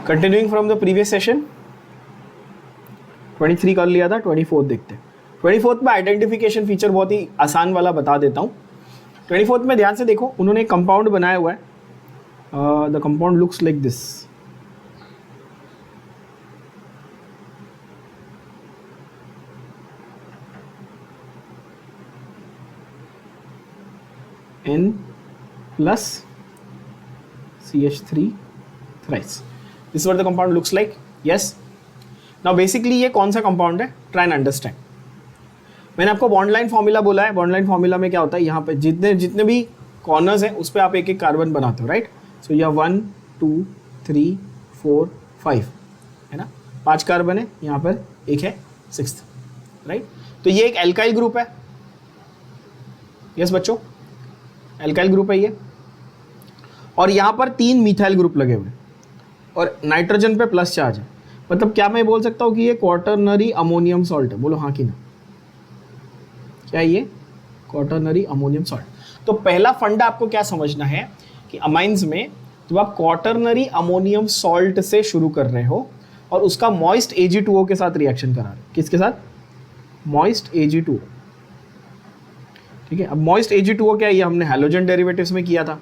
Continuing from the previous session, 23 कर लिया था, 24 देखते हैं। 24 में आइडेंटिफिकेशन फीचर बहुत ही आसान वाला बता देता हूँ। 24 में ध्यान से देखो, उन्होंने एक कंपाउंड बनाया हुआ है। The compound looks like this. N plus CH3 thrice. This is what the compound looks like. Yes. Now basically ये कौन सा कंपाउंड है, ट्राई एंड अंडरस्टैंड। मैंने आपको बॉन्ड लाइन फॉर्मूला बोला है। बॉन्ड लाइन फॉर्मूला में क्या होता है, यहाँ पे जितने भी कॉर्नर्स हैं उस पर आप एक एक कार्बन बनाते हो, राइट। सो यह 1 2 3 4 5 है ना, 5 कार्बन है, यहाँ पर एक है 6th, राइट। तो ये एक एल्काइल ग्रुप है। यस बच्चों, एल्काइल ग्रुप है ये। और यहाँ पर 3 मिथाइल ग्रुप लगे हुए और नाइट्रोजन पे प्लस चार्ज है। मतलब क्या मैं बोल सकता हूँ कि ये क्वाटरनरी अमोनियम सॉल्ट है? बोलो हाँ कि ना। क्या ये क्वाटरनरी अमोनियम सॉल्ट? तो पहला फंडा आपको क्या समझना है कि अमाइंस में जब आप क्वाटरनरी अमोनियम सॉल्ट से शुरू कर रहे हो और उसका मॉइस्ट Ag2O के साथ रिएक्शन करा रहे हो, किसके साथ? Moist Ag2O। ठीक है, अब मॉइस्ट Ag2O क्या है, ये हमने हैलोजन डेरिवेटिव्स में किया था।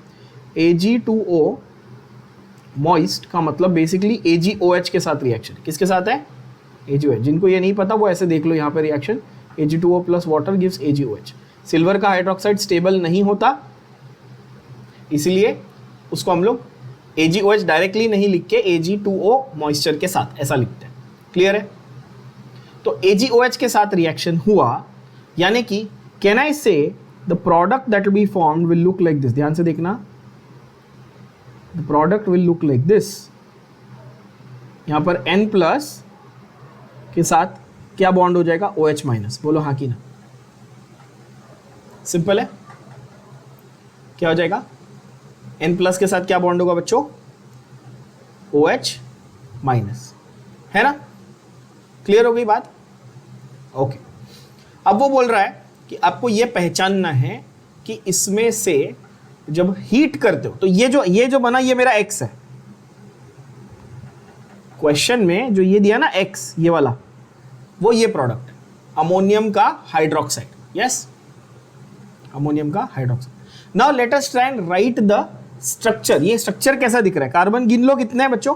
Ag2O मॉइस्ट का मतलब बेसिकली AgOH के साथ रिएक्शन। किसके साथ है? AgOH। जिनको ये नहीं पता वो ऐसे देख लो, यहाँ पे reaction Ag2O plus water gives AgOH। Silver का हाइड्रोक्साइड स्टेबल नहीं होता, इसलिए उसको हम लोग AgOH डायरेक्टली नहीं लिख के Ag2O मॉइस्चर के साथ ऐसा लिखते हैं। क्लियर है? तो AgOH के साथ रिएक्शन हुआ, यानी कि कैन आई से the product that will be formed will look like this. ध्यान से देखना, the product will look like this. यहां पर N प्लस के साथ क्या बॉन्ड हो जाएगा? OH minus. बोलो हाँ कि ना। सिंपल है। क्या हो जाएगा? N प्लस के साथ क्या बॉन्ड होगा बच्चों? OH माइनस, है ना। क्लियर हो गई बात? ओके। अब वो बोल रहा है कि आपको ये पहचानना है कि इसमें से जब हीट करते हो तो ये जो बना ये मेरा X है। क्वेश्चन में जो ये दिया ना X, ये वाला, वो ये प्रोडक्ट है अमोनियम का हाइड्रोक्साइड। यस, अमोनियम का hydroxide. Now let us try and right the structure. ये स्ट्रक्चर कैसा दिख रहा है? कार्बन गिन लो कितने हैं बच्चों।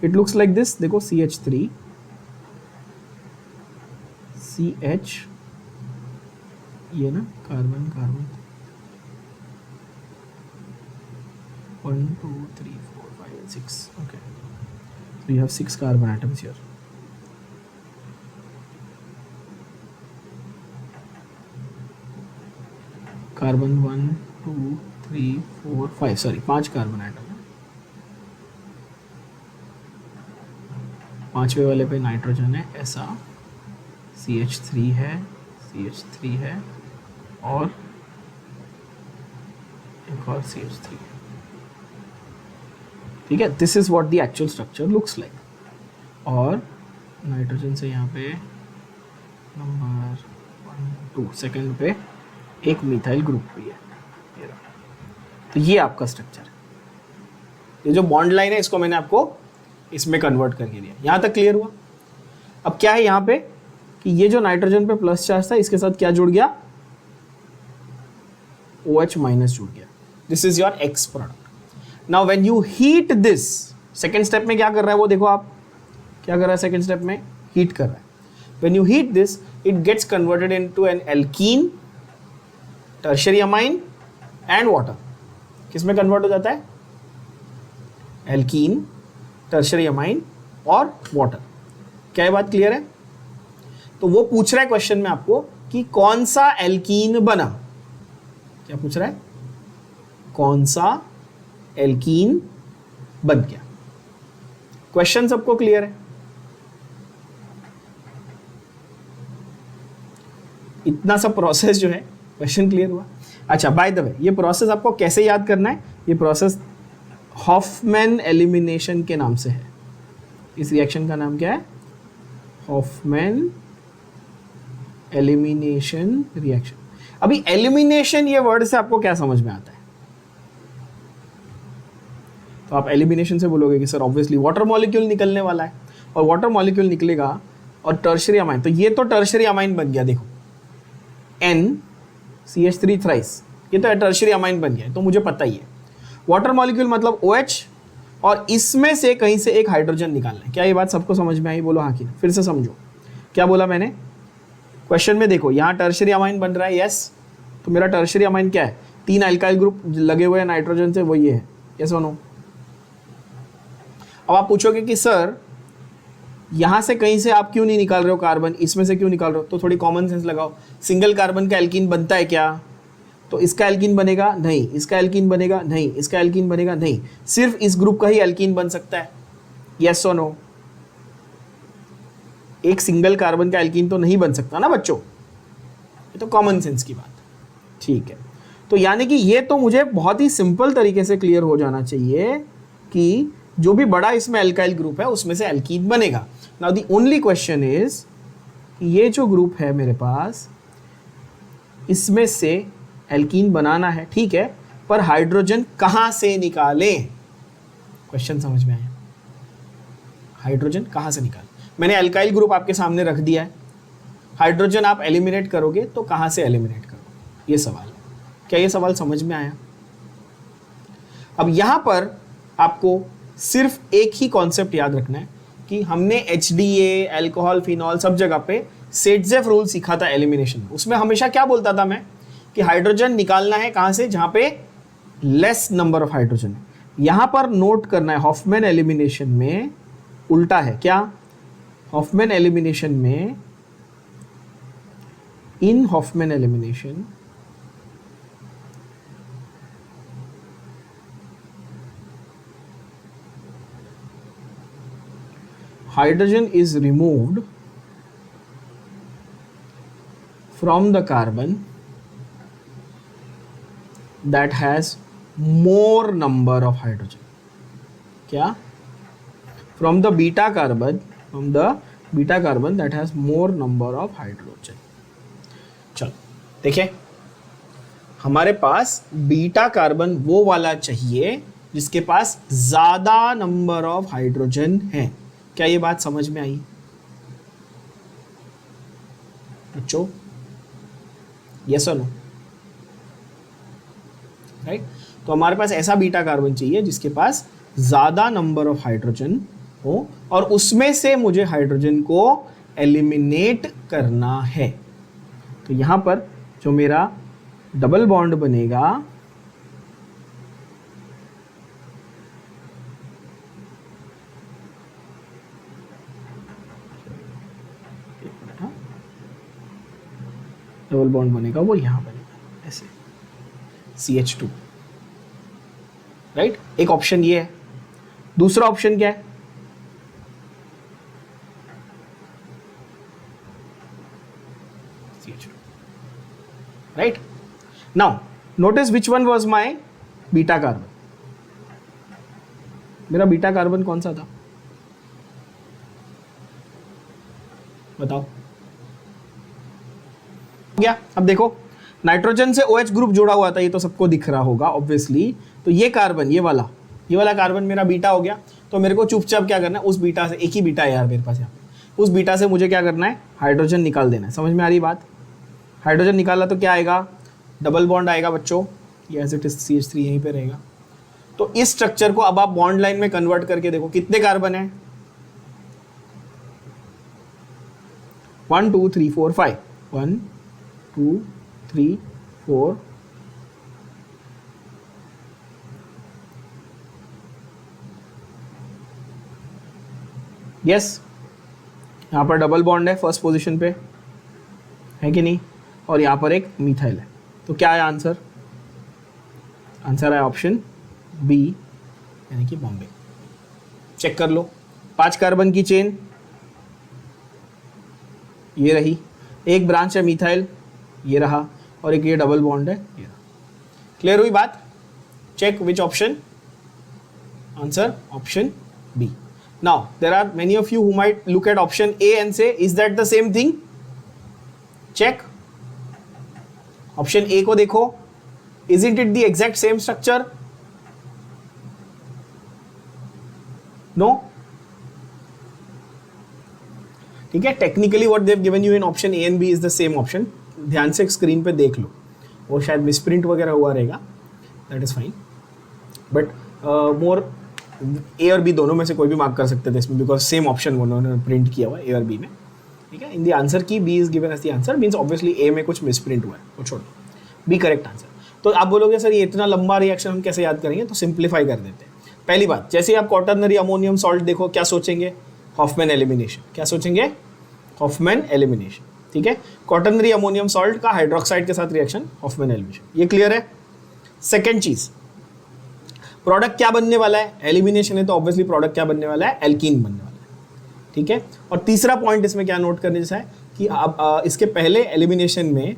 It looks like this. देखो CH3 CH, ये ना carbon carbon 1 2 3 4 5 and 6. Okay, so you have 6 carbon atoms here. Carbon 1 2 3 4 5, sorry 5 carbon atom है। 5वें वाले पे नाइट्रोजन है ऐसा, CH3 है, CH3 है और एक और CH3। ठीक है, this is what the actual structure looks like. और नाइट्रोजन से यहाँ पे नंबर 1 2 सेकंड पे एक मिथाइल ग्रुप भी है। तो ये आपका स्ट्रक्चर है। ये जो बॉन्ड लाइन है इसको मैंने आपको इसमें कन्वर्ट करके दिया। यहाँ तक क्लियर हुआ? अब क्या है यहाँ पे कि ये जो नाइट्रोजन पे प्लस चार्ज था इसके साथ क्या जुड़ गया? OH माइनस जुड़ गया। This is your X product. Now when you heat this, second step में क्या कर रहा है वो देखो आप, क्या कर रहा है सेकेंड स्टेप में? हीट कर रहा है। When you heat this it gets converted into an alkene, tertiary amine and water. किस में कन्वर्ट हो जाता है? एल्कीन, टर्शियरी अमाइन और वाटर। क्या ये बात क्लियर है? तो वो पूछ रहा है क्वेश्चन में आपको कि कौन सा एल्कीन बना। क्या पूछ रहा है? कौन सा एल्कीन बन गया। क्वेश्चन सबको क्लियर है? इतना सा प्रोसेस जो है, क्वेश्चन क्लियर हुआ? अच्छा, बाय द वे ये प्रोसेस आपको कैसे याद करना है? ये प्रोसेस हॉफमैन एलिमिनेशन के नाम से है। इस रिएक्शन का नाम क्या है? Hofmann elimination reaction. अभी एलिमिनेशन ये वर्ड से आपको क्या समझ में आता है? तो आप एलिमिनेशन से बोलोगे कि सर ऑब्वियसली वाटर मॉलिक्यूल निकलने वाला है, और वाटर मॉलिक्यूल निकलेगा और टर्शरी अमाइन, तो ये तो टर्शरी अमाइन बन गया, देखो NCH3 थ्राइस, ये तो टर्शरी अमाइन बन गया है, तो मुझे पता ही है। वाटर मॉलिक्यूल मतलब OH, और इसमें से कहीं से एक हाइड्रोजन निकालना है। क्या ये बात सबको समझ में आई? बोलो हाँ कि ना। फिर से समझो क्या बोला मैंने। क्वेश्चन में देखो यहाँ टर्शरी अमाइन बन रहा है, यस, तो मेरा टर्शरी अमाइन क्या है? 3 अल्काइल ग्रुप लगे हुए हैं नाइट्रोजन से, वो ये है, यस और नो। अब आप पूछोगे कि सर यहां से कहीं से आप क्यों नहीं निकाल रहे हो कार्बन, इसमें से क्यों निकाल रहे हो? तो थोड़ी कॉमन सेंस लगाओ। सिंगल कार्बन का एल्कीन बनता है क्या? तो इसका एल्कीन बनेगा नहीं, इसका एल्कीन बनेगा नहीं, इसका एल्कीन बनेगा नहीं, सिर्फ इस ग्रुप का ही एल्कीन बन सकता है, यस और नो। एक सिंगल कार्बन का एल्कीन तो नहीं बन सकता ना बच्चों, ये तो कॉमन सेंस की बात, ठीक है। तो यानी कि ये तो मुझे बहुत ही सिंपल तरीके से क्लियर हो जाना चाहिए कि जो भी बड़ा इसमें एल्काइल ग्रुप है उसमें से एल्कीन बनेगा। Now the only question is, ये जो ग्रुप है मेरे पास, इसमें से एल्कीन बनाना है, ठीक है, पर हाइड्रोजन कहां से निकालें? क्वेश्चन समझ में आया? हाइड्रोजन कहां से निकालें? मैंने एल्काइल ग्रुप आपके सामने रख दिया है, हाइड्रोजन आप एलिमिनेट करोगे तो कहां से एलिमिनेट करोगे, ये सवाल है। क्या ये सवाल समझ में आया? अब यहां पर आपको सिर्फ एक ही कॉन्सेप्ट याद रखना है कि हमने HDA, अल्कोहल, फिनॉल सब जगह पे सेटजेफ रूल सीखा था एलिमिनेशन में। उसमें हमेशा क्या बोलता था मैं कि हाइड्रोजन निकालना है कहां से? जहां पे लेस नंबर ऑफ हाइड्रोजन है। यहां पर नोट करना है हॉफमैन एलिमिनेशन में उल्टा है। क्या? हॉफमैन एलिमिनेशन में, in Hofmann elimination hydrogen is removed from the carbon that has more number of hydrogen. क्या? From the beta carbon that has more number of hydrogen. चलो देखिए, हमारे पास बीटा कार्बन वो वाला चाहिए जिसके पास ज्यादा नंबर ऑफ हाइड्रोजन है। क्या ये बात समझ में आई बच्चों? यस और नो? राइट, तो हमारे पास ऐसा बीटा कार्बन चाहिए जिसके पास ज्यादा नंबर ऑफ हाइड्रोजन हो, और उसमें से मुझे हाइड्रोजन को एलिमिनेट करना है। तो यहां पर जो मेरा डबल बॉन्ड बनेगा, डबल बॉन्ड बनेगा वो यहां बनेगा ऐसे, CH2, राइट। एक ऑप्शन ये है। दूसरा ऑप्शन क्या है? CH2, right. Now notice which one was my beta carbon. मेरा बीटा कार्बन कौन सा था बताओ? गया। अब देखो, नाइट्रोजन से OH ग्रुप जुड़ा हुआ था, ये तो सबको दिख रहा होगा ऑब्वियसली। तो ये कार्बन, ये वाला कार्बन मेरा बीटा हो गया। तो मेरे को चुपचाप क्या करना है, उस बीटा से, एक ही बीटा है यार मेरे पास यहाँ, उस बीटा से मुझे क्या करना है, हाइड्रोजन निकाल देना है। समझ में आ रही बात? हाइड्रोजन निकाला तो क्या आएगा? डबल बॉन्ड आएगा बच्चों, ये एज इट इज CH3 यहीं पे रहेगा। तो इस स्ट्रक्चर को अब आप बॉन्ड लाइन में कन्वर्ट करके देखो, कितने कार्बन है? 1 2 3 4 5, 1 2 3 4, यस, यहाँ पर डबल बॉन्ड है फर्स्ट पोजीशन पे, है कि नहीं? और यहाँ पर एक मिथाइल है। तो क्या है आंसर? आंसर है ऑप्शन बी, यानी कि बॉम्बे। चेक कर लो, 5 कार्बन की चेन ये रही, एक ब्रांच है मिथाइल ये रहा, और एक ये डबल बॉन्ड है ये रहा। क्लियर हुई बात? Check which option? Answer option B. Now there are many of you who might look at option A and say, is that the same thing? Check. Option A को देखो, isn't it the exact same structure? No, ठीक है। Technically what they have given you in option A and B is the same option, ध्यान से screen पे देख लो, वो शायद मिसप्रिंट वगैरह हुआ रहेगा, that is fine, but more A और बी दोनों में से कोई भी मार्क कर सकते थे इसमें, बिकॉज सेम ऑप्शन उन्होंने प्रिंट किया हुआ है ए और बी में, ठीक है। In the answer key B is given as the answer, means obviously A में कुछ मिसप्रिंट हुआ है, वो छोड़ो, बी करेक्ट आंसर। तो आप बोलोगे सर ये इतना लंबा रिएक्शन हम कैसे याद करेंगे, तो सिंप्लीफाई कर देते हैं। पहली बात, जैसे आप क्वाटरनरी अमोनियम सॉल्ट देखो, क्या सोचेंगे, हॉफमैन एलिमिनेशन, क्या सोचेंगे, हॉफमैन एलिमिनेशन, ठीक है। क्वाटरनरी अमोनियम सॉल्ट का हाइड्रोक्साइड के साथ रिएक्शन, हॉफमैन एलिमिनेशन, ये क्लियर है। सेकेंड चीज, प्रोडक्ट क्या बनने वाला है, एलिमिनेशन है तो ऑब्वियसली प्रोडक्ट क्या बनने वाला है, एल्कीन बनने वाला है, ठीक है। और तीसरा पॉइंट इसमें क्या नोट करने जैसा है कि आप इसके पहले एलिमिनेशन में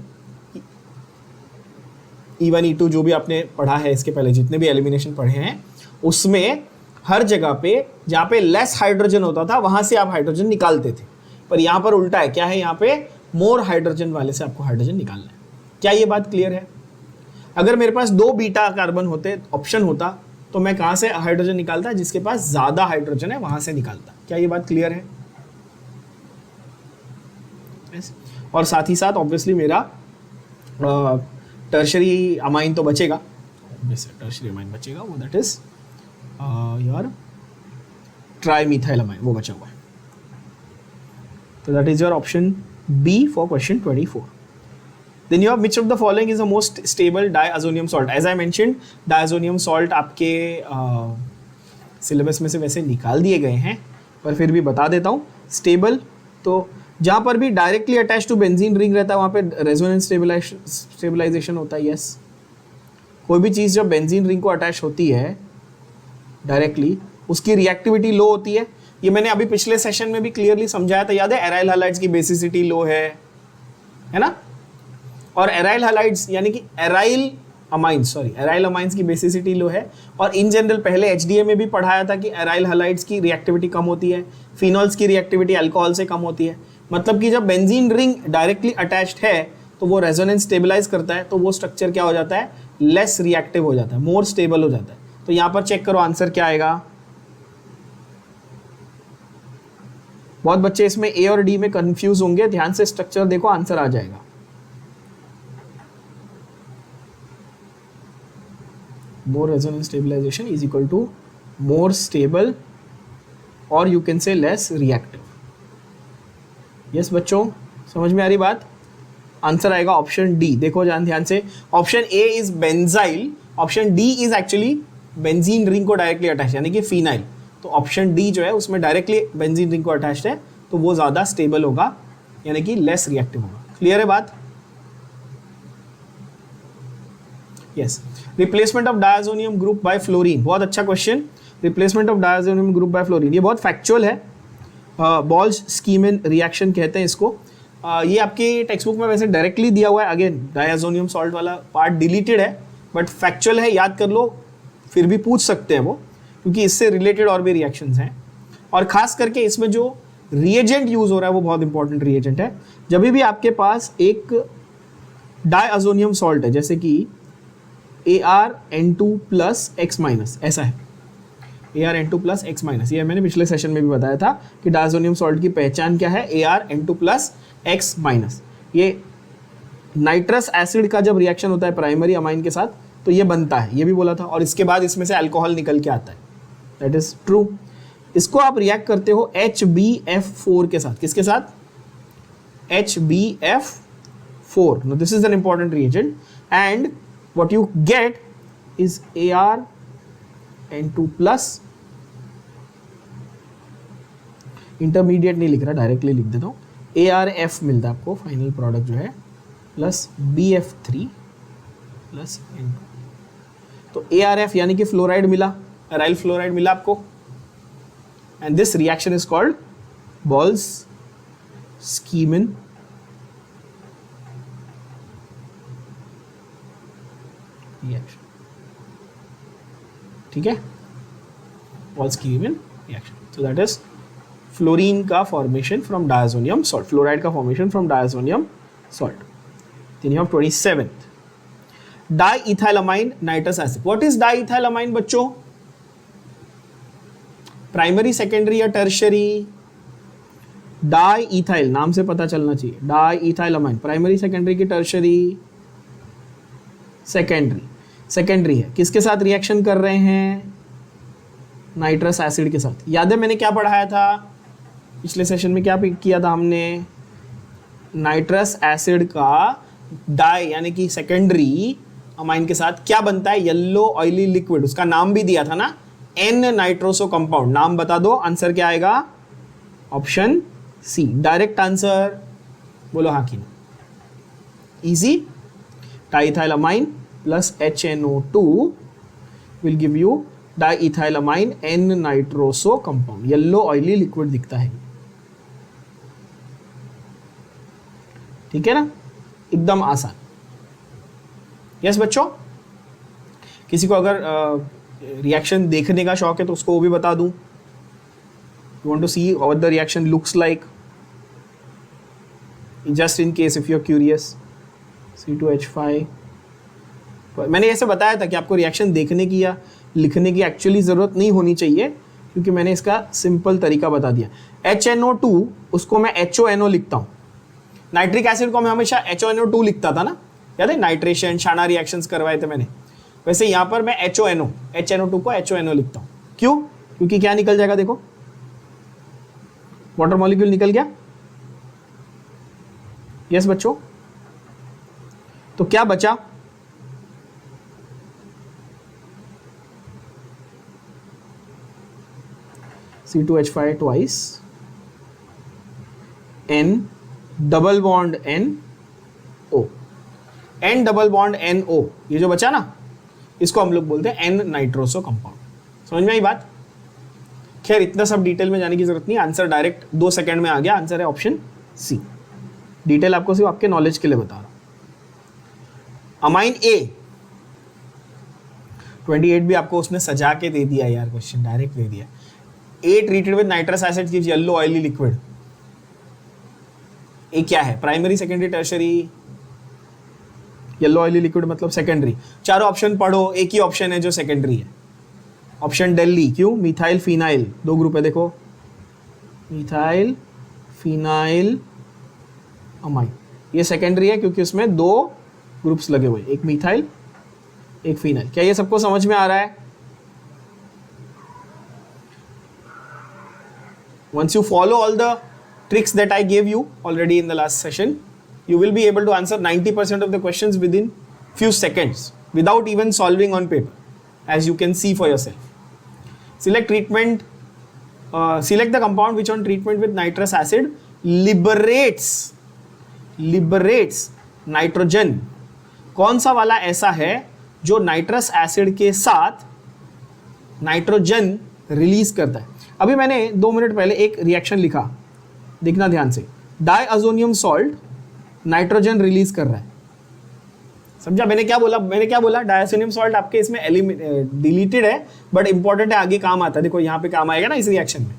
E1 E2 जो भी आपने पढ़ा है, इसके पहले जितने भी एलिमिनेशन पढ़े हैं, उसमें हर जगह पे जहाँ पे लेस हाइड्रोजन होता था वहां से आप हाइड्रोजन निकालते थे, पर यहाँ पर उल्टा है, क्या है, यहाँ पे मोर हाइड्रोजन वाले से आपको हाइड्रोजन निकालना है। क्या ये बात क्लियर है? अगर मेरे पास 2 बीटा कार्बन होते, ऑप्शन होता, तो मैं कहाँ से हाइड्रोजन निकालता, जिसके पास ज्यादा हाइड्रोजन है वहां से निकालता। क्या ये बात क्लियर है? और साथ ही साथ ऑब्वियसली मेरा टर्शरी अमाइन तो बचेगा, टर्शरी अमाइन बचेगा, वो that is your trimethyl amine, वो बचा हुआ है। तो that is your option B for question 24. Then you have which of the following is the most stable diazonium salt? As I mentioned, diazonium salt आपके syllabus में से वैसे निकाल दिए गए हैं, पर फिर भी बता देता हूँ। स्टेबल, तो जहाँ पर भी directly attach to benzene ring रहता है वहाँ पे रेजोनेंस स्टेबलाइजेशन होता है, यस। कोई भी चीज़ जब बेंजीन रिंग को अटैच होती है डायरेक्टली, उसकी रिएक्टिविटी लो होती है। ये मैंने अभी पिछले सेशन में भी क्लियरली समझाया था, याद है? एराइल हैलाइड्स की बेसिसिटी लो है ना? और एराइल हैलाइड्स यानी कि एराइल अमाइंस की बेसिसिटी लो है। और इन जनरल पहले एचडीए में भी पढ़ाया था कि एराइल हैलाइड्स की रिएक्टिविटी कम होती है, फिनॉल्स की रिएक्टिविटी अल्कोहल से कम होती है। मतलब कि जब बेंजीन रिंग डायरेक्टली अटैच्ड है तो वो रेजोनेंस स्टेबलाइज करता है, तो वो स्ट्रक्चर क्या हो जाता है, लेस रिएक्टिव हो जाता है, मोर स्टेबल हो जाता है। तो यहाँ पर चेक करो आंसर क्या आएगा। बहुत बच्चे इसमें ए और डी में कंफ्यूज होंगे, ध्यान से स्ट्रक्चर देखो, आंसर आ जाएगा। More resonance stabilization is equal to more stable or you can say less reactive. Yes बच्चों, समझ में आ रही बात? आंसर आएगा ऑप्शन डी। देखो ध्यान से, option A is benzyl, option D is actually benzene ring को डायरेक्टली अटैच, यानी कि फिनाइल। तो ऑप्शन डी जो है उसमें डायरेक्टली बेंजीन रिंग को अटैच है, तो वो ज़्यादा स्टेबल होगा, यानी कि लेस रिएक्टिव होगा। क्लियर है बात? Yes. Replacement of diazonium group by fluorine, बहुत अच्छा question. Replacement of diazonium group by fluorine, ये बहुत फैक्चुअल है। बॉल्स-स्कीमन रिएक्शन कहते हैं इसको। ये आपके टेक्स्ट बुक में वैसे डायरेक्टली दिया हुआ है, अगेन डायजोनियम सॉल्ट वाला पार्ट डिलीटेड है, बट फैक्चुअल है, याद कर लो, फिर भी पूछ सकते हैं वो, क्योंकि इससे रिलेटेड और भी रिएक्शंस हैं। और खास करके इसमें जो रिएजेंट यूज हो रहा है वो बहुत इंपॉर्टेंट रिएजेंट है। जब भी आपके पास एक डायजोनियम सॉल्ट है, जैसे कि ArN2+X-, ऐसा है, ArN2+X-, ये मैंने पिछले सेशन में भी बताया था कि डायजोनियम सॉल्ट की पहचान क्या है, ArN2+X-। ये नाइट्रस एसिड का जब रिएक्शन होता है प्राइमरी अमाइन के साथ तो ये बनता है, ये भी बोला था, और इसके बाद इसमें से अल्कोहल निकल के आता है, दैट इज ट्रू। इसको आप रिएक्ट करते हो HbF4 के साथ, किसके साथ, HbF4। No this is an important reagent and what you get is ArN2+, intermediate नहीं लिख रहा, डायरेक्टली लिख देता हूँ, ArF मिलता है आपको फाइनल प्रोडक्ट जो है, प्लस BF3 प्लस N2। तो ArF यानी कि फ्लोराइड मिला, एराइल फ्लोराइड मिला आपको, and this reaction is called Balz Schiemann reaction, ठीक है, बॉल्स-स्कीमन रिएक्शन। तो दैट इज फ्लोरीन का formation from diazonium salt, fluoride का formation from diazonium salt. Then you have 27th, diethylamine nitrous acid. What is diethylamine बच्चों? Primary, secondary या tertiary? Di ethyl, नाम से पता चलना चाहिए, di ethyl amine, primary, secondary की टर्शरी? सेकेंडरी। सेकेंडरी है, किसके साथ रिएक्शन कर रहे हैं? नाइट्रस एसिड के साथ। याद है मैंने क्या पढ़ाया था पिछले सेशन में, क्या किया था हमने? नाइट्रस एसिड का डाई यानी कि सेकेंडरी अमाइन के साथ क्या बनता है? Yellow oily liquid. उसका नाम भी दिया था ना, एन नाइट्रोसो कंपाउंड। नाम बता दो, आंसर क्या आएगा? Option C. डायरेक्ट आंसर बोलो हाँ कि नहीं। Easy. Diethylamine plus HNO2 will give you diethylamine N nitroso compound. Yellow oily liquid दिखता है, ठीक है ना, एकदम आसान। यस बच्चों, किसी को अगर रिएक्शन देखने का शौक है तो उसको वो भी बता दूं। You want to see what the reaction looks like, just in case if you are curious. C2H5, मैंने ऐसे बताया था कि आपको रिएक्शन देखने की या लिखने की एक्चुअली ज़रूरत नहीं होनी चाहिए, क्योंकि मैंने इसका सिंपल तरीका बता दिया। HNO2 उसको मैं HONO लिखता हूँ, नाइट्रिक एसिड को मैं हमेशा HONO2 लिखता था ना, याद है? नाइट्रेशन, शाना रिएक्शंस करवाए थे मैंने। वैसे यहाँ पर मैं HNO2 को HONO लिखता हूँ। क्यों? क्योंकि क्या निकल जाएगा, देखो वाटर मॉलिक्यूल निकल गया। यस बच्चों, तो क्या बचा? C2H5 twice, N double bond NO, N double bond NO, ये जो बचा ना, इसको हम लोग बोलते हैं N नाइट्रोसो कंपाउंड। समझ में आई बात? खैर इतना सब डिटेल में जाने की जरूरत नहीं, आंसर डायरेक्ट 2 सेकंड में आ गया। आंसर है ऑप्शन सी। डिटेल आपको सिर्फ आपके नॉलेज के लिए बता रहा हूं। अमाइन A 28 भी आपको उसने सजा के दे दिया यार, क्वेश्चन डायरेक्ट दे दिया। A treated with nitrous acid gives yellow oily liquid। ए क्या है? Primary, secondary, tertiary? Yellow oily liquid मतलब सेकेंडरी। चारों ऑप्शन पढ़ो, एक ही ऑप्शन है जो सेकेंडरी है, ऑप्शन दिल्ली। क्यों? मिथाइल फिनाइल, 2 ग्रुप है देखो, मिथाइल फिनाइल अमाइन, ये सेकेंडरी है क्योंकि उसमें 2 ग्रुप्स लगे हुए, एक मिथाइल एक फिनाइल। क्या ये सबको समझ में आ रहा है? Once you follow all the tricks that I gave you already in the last session, you will be able to answer 90% of the questions within few seconds without even solving on paper, as you can see for yourself. Select treatment, select the compound which on treatment with nitrous acid liberates nitrogen। कौन सा वाला ऐसा है जो nitrous acid के साथ nitrogen release करता है? अभी मैंने 2 मिनट पहले एक रिएक्शन लिखा, देखना ध्यान से। डाइअज़ोनियम सॉल्ट नाइट्रोजन रिलीज कर रहा है, समझा? मैंने क्या बोला? डाइअज़ोनियम सॉल्ट आपके इसमें डिलीटेड है, बट इंपॉर्टेंट है, आगे काम आता है। देखो यहाँ पे काम आएगा ना इस रिएक्शन में।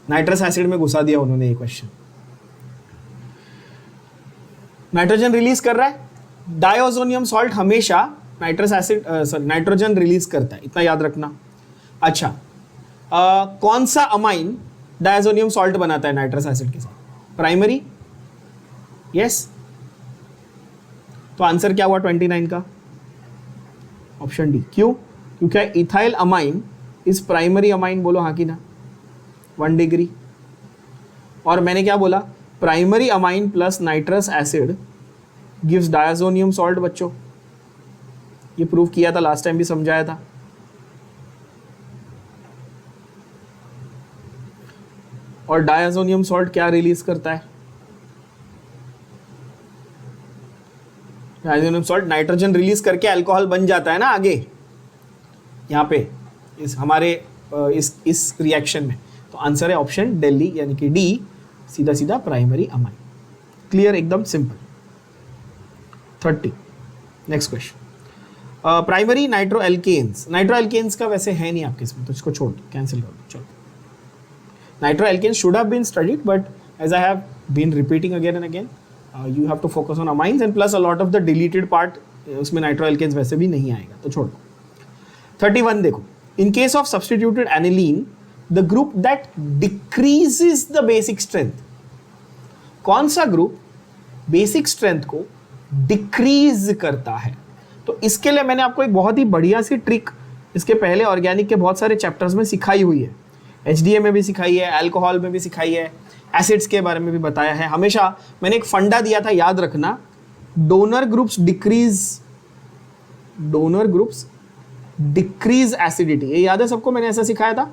नाइट्रस एसिड में घुसा दिया उन्होंने ये क्वेश्चन। नाइट्रोजन रिलीज कर रहा है, डाइअज़ोनियम सॉल्ट हमेशा नाइट्रोजन रिलीज करता है, इतना याद रखना। अच्छा, कौन सा अमाइन डाइअज़ोनियम सॉल्ट बनाता है नाइट्रस एसिड के साथ? प्राइमरी? यस। तो आंसर क्या हुआ 29 का? Option D. क्यों? क्योंकि ethyl amine is primary amine. बोलो हाँ कि ना? 1 डिग्री। और मैंने क्या बोला? Primary amine plus nitrous acid gives diazonium salt. बच्चों ये प्रूव किया था, लास्ट टाइम भी समझाया था। और डाइअज़ोनियम सॉल्ट क्या रिलीज करता है? डाइअज़ोनियम सॉल्ट नाइट्रोजन रिलीज करके अल्कोहल बन जाता है ना आगे, यहाँ पे इस हमारे इस रिएक्शन में। तो आंसर है ऑप्शन दिल्ली यानी कि डी, सीधा सीधा प्राइमरी अमाइन। क्लियर? एकदम simple. 30 next question. Primary nitro alkanes का वैसे है नहीं आपके इसमें, तो इसको छोड़ दो, कैंसिल कर दो। चलो, nitro alkanes should have been studied, but as I have been repeating again and again, you have to focus on amines and plus a lot of the deleted part, उसमें नाइट्रो एल्केन्स वैसे भी नहीं आएगा, तो छोड़ दो। 31 देखो, in case of substituted aniline the group that decreases the basic strength. कौन सा ग्रुप बेसिक स्ट्रेंथ को डिक्रीज करता है? तो इसके लिए मैंने आपको एक बहुत ही बढ़िया सी ट्रिक इसके पहले ऑर्गेनिक के बहुत सारे चैप्टर्स में सिखाई हुई है। एचडीए में भी सिखाई है, अल्कोहल में भी सिखाई है, एसिड्स के बारे में भी बताया है। हमेशा मैंने एक फंडा दिया था, याद रखना, डोनर ग्रुप्स डिक्रीज एसिडिटी। ये याद है सबको? मैंने ऐसा सिखाया था,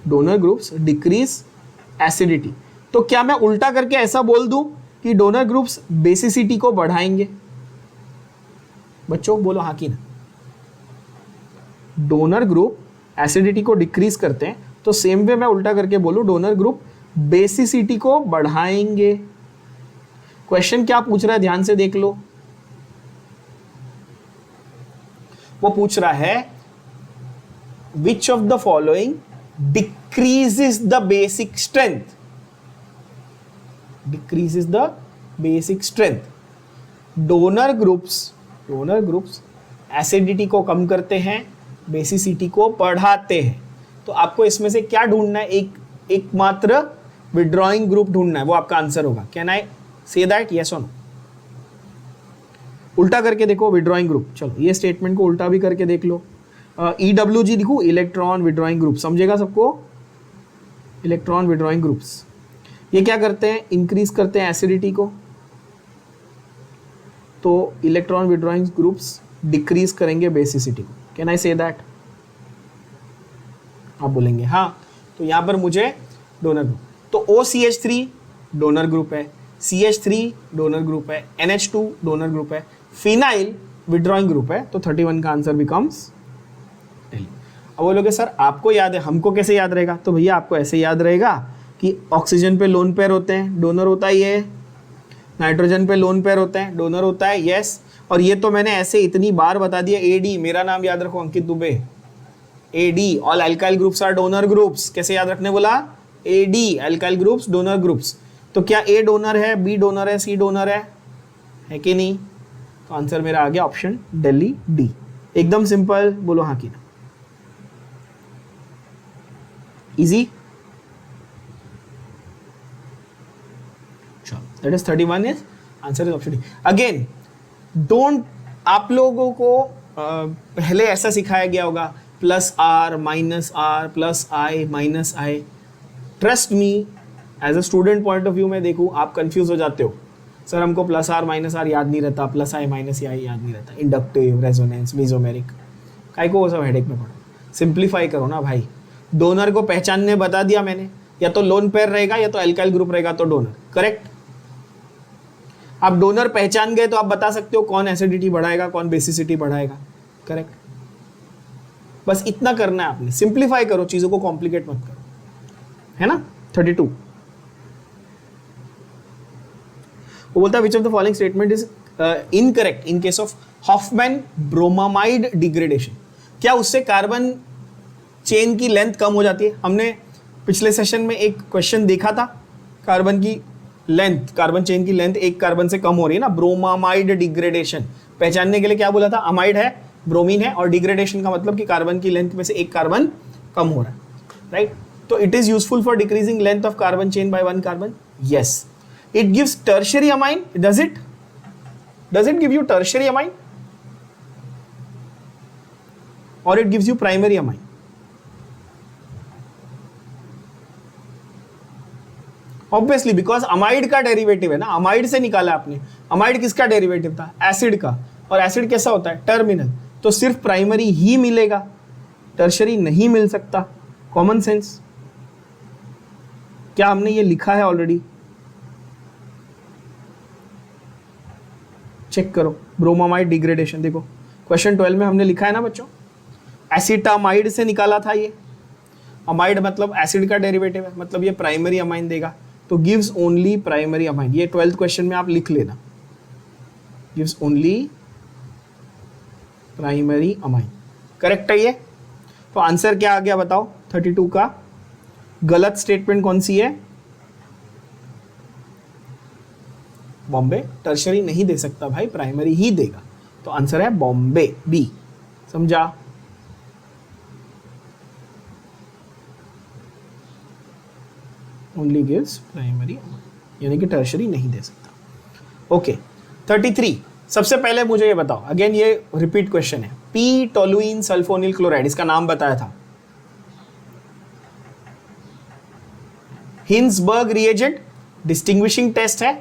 डोनर ग्रुप्स डिक्रीज एसिडिटी। तो क्या मैं उल्टा करके ऐसा बोल दूं कि डोनर ग्रुप्स बेसिसिटी को बढ़ाएंगे? बच्चों बोलो हाँ कि ना। डोनर ग्रुप एसिडिटी को डिक्रीज करते हैं, तो सेम वे मैं उल्टा करके बोलूं डोनर ग्रुप बेसिसिटी को बढ़ाएंगे। क्वेश्चन क्या पूछ रहा है ध्यान से देख लो। वो पूछ रहा है which of the following decreases the basic strength, decreases the basic strength. Donor groups acidity को कम करते हैं, बेसिसिटी को बढ़ाते हैं। तो आपको इसमें से क्या ढूंढना है? एकमात्र विड्रॉइंग ग्रुप ढूंढना है, वो आपका आंसर होगा। Can I say that, yes और नो? उल्टा करके देखो विड्रॉइंग ग्रुप। चलो ये स्टेटमेंट को उल्टा भी करके देख लो। EWG लिखूं, इलेक्ट्रॉन विड्रॉइंग ग्रुप, समझेगा सबको? इलेक्ट्रॉन विड्रॉइंग ग्रुप्स ये क्या करते हैं? इंक्रीज करते हैं एसिडिटी को। तो इलेक्ट्रॉन विड्रॉइंग ग्रुप्स डिक्रीज करेंगे बेसिसिटी को। Can I say that? आप बोलेंगे हाँ। तो यहां पर मुझे डोनर ग्रुप, तो OCH3 डोनर ग्रुप है, CH3 डोनर ग्रुप है, NH2 डोनर ग्रुप है, फिनाइल विड्रॉइंग ग्रुप है। तो 31 का आंसर बिकम्स L। अब बोलोगे सर आपको याद है, हमको कैसे याद रहेगा? तो भैया आपको ऐसे याद रहेगा कि ऑक्सीजन पे लोन पेयर होते हैं, डोनर होता है ये। नाइट्रोजन पे लोन पेयर होते हैं, डोनर होता है, यस। और ये तो मैंने ऐसे इतनी बार बता दिया, AD, मेरा नाम याद रखो Ankit Dubey. AD, all alkyl groups are donor groups. कैसे याद रखने बोला? AD, alkyl groups donor groups. तो क्या A डोनर है, B डोनर है, C डोनर है कि नहीं? तो आंसर मेरा आ गया ऑप्शन दिल्ली D। एकदम सिंपल, बोलो हाँ कि ना। Easy. That is 31 is answer is option D. Again, don't, आप लोगों को पहले ऐसा सिखाया गया होगा plus R minus R plus I minus I। Trust me, as a student point of view में देखूँ आप कंफ्यूज हो जाते हो, सर हमको प्लस R माइनस R याद नहीं रहता, प्लस I माइनस I याद नहीं रहता, इंडक्टिव, रेजोनेंस, मेसोमेरिक, काय को वो सब हेडेक में पड़ो। सिंप्लीफाई करो ना भाई। डोनर को पहचानने बता दिया मैंने, या तो लोन पेयर रहेगा या तो अल्काइल ग्रुप रहेगा, तो डोनर करेक्ट। आप डोनर पहचान गए तो आप बता सकते हो कौन एसिडिटी बढ़ाएगा, कौन बेसिसिटी बढ़ाएगा, करेक्ट। बस इतना करना है आपने, सिंप्लीफाई करो चीजों को, कॉम्प्लिकेट मत करो, है ना। 32 वो बोलता है which of the following statement is incorrect in case of Hofmann bromamide degradation. क्या उससे कार्बन चेन की लेंथ कम हो जाती है? हमने पिछले सेशन में एक क्वेश्चन देखा था, कार्बन की लेंथ, कार्बन चेन की लेंथ एक कार्बन से कम हो रही है ना, ब्रोमामाइड डिग्रेडेशन। पहचानने के लिए क्या बोला था? अमाइड है, ब्रोमीन है, और डिग्रेडेशन का मतलब कि कार्बन की लेंथ में से एक कार्बन कम हो रहा है, राइट। तो it is useful for decreasing length of carbon chain by 1 carbon, yes. It gives tertiary amine, does it give you tertiary amine और it gives you primary amine? Obviously, because amide का derivative है ना, amide से निकाला आपने। Amide किसका derivative था? Acid का, और एसिड कैसा होता है? टर्मिनल। तो सिर्फ प्राइमरी ही मिलेगा, टर्शरी नहीं मिल सकता। Common sense. क्या हमने ये लिखा है ऑलरेडी? चेक करो, ब्रोमामाइड डिग्रेडेशन देखो, क्वेश्चन 12 में हमने लिखा है ना बच्चों, एसिटामाइड से निकाला था ये। अमाइड मतलब एसिड का डेरिवेटिव है, मतलब ये प्राइमरी अमाइन देगा, तो गिव्स ओनली प्राइमरी अमाइन। ये 12th क्वेश्चन में आप लिख लेना, gives only primary amine, correct है ये। तो आंसर क्या आ गया बताओ? 32 का गलत स्टेटमेंट कौन सी है? बॉम्बे टर्शरी नहीं दे सकता भाई, प्राइमरी ही देगा, तो आंसर है बॉम्बे, बी। समझा? ओनली गिव्स प्राइमरी अमाइन, यानी कि टर्शरी नहीं दे सकता। ओके 33, सबसे पहले मुझे ये बताओ, अगेन ये रिपीट क्वेश्चन है, पी टोलुइन सल्फोनिल क्लोराइड, इसका नाम बताया था, हिंसबर्ग रिएजेंट, डिस्टिंग्विशिंग टेस्ट है,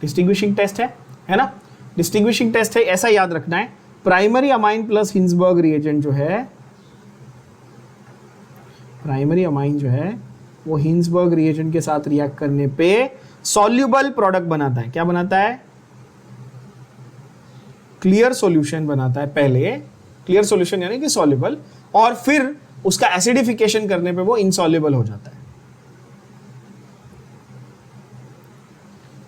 डिस्टिंग्विशिंग टेस्ट है ना, डिस्टिंग्विशिंग टेस्ट है, ऐसा याद रखना है। Primary amine plus Hinsberg reagent जो है, प्राइमरी अमाइन जो है वो हिंसबर्ग रिएजेंट के साथ रिएक्ट करने पे सॉल्युबल प्रोडक्ट बनाता है। क्या बनाता है? क्लियर सॉल्यूशन बनाता है पहले, क्लियर सॉल्यूशन यानी कि सॉल्युबल, और फिर उसका एसिडिफिकेशन करने पे वो इनसॉल्युबल हो जाता है।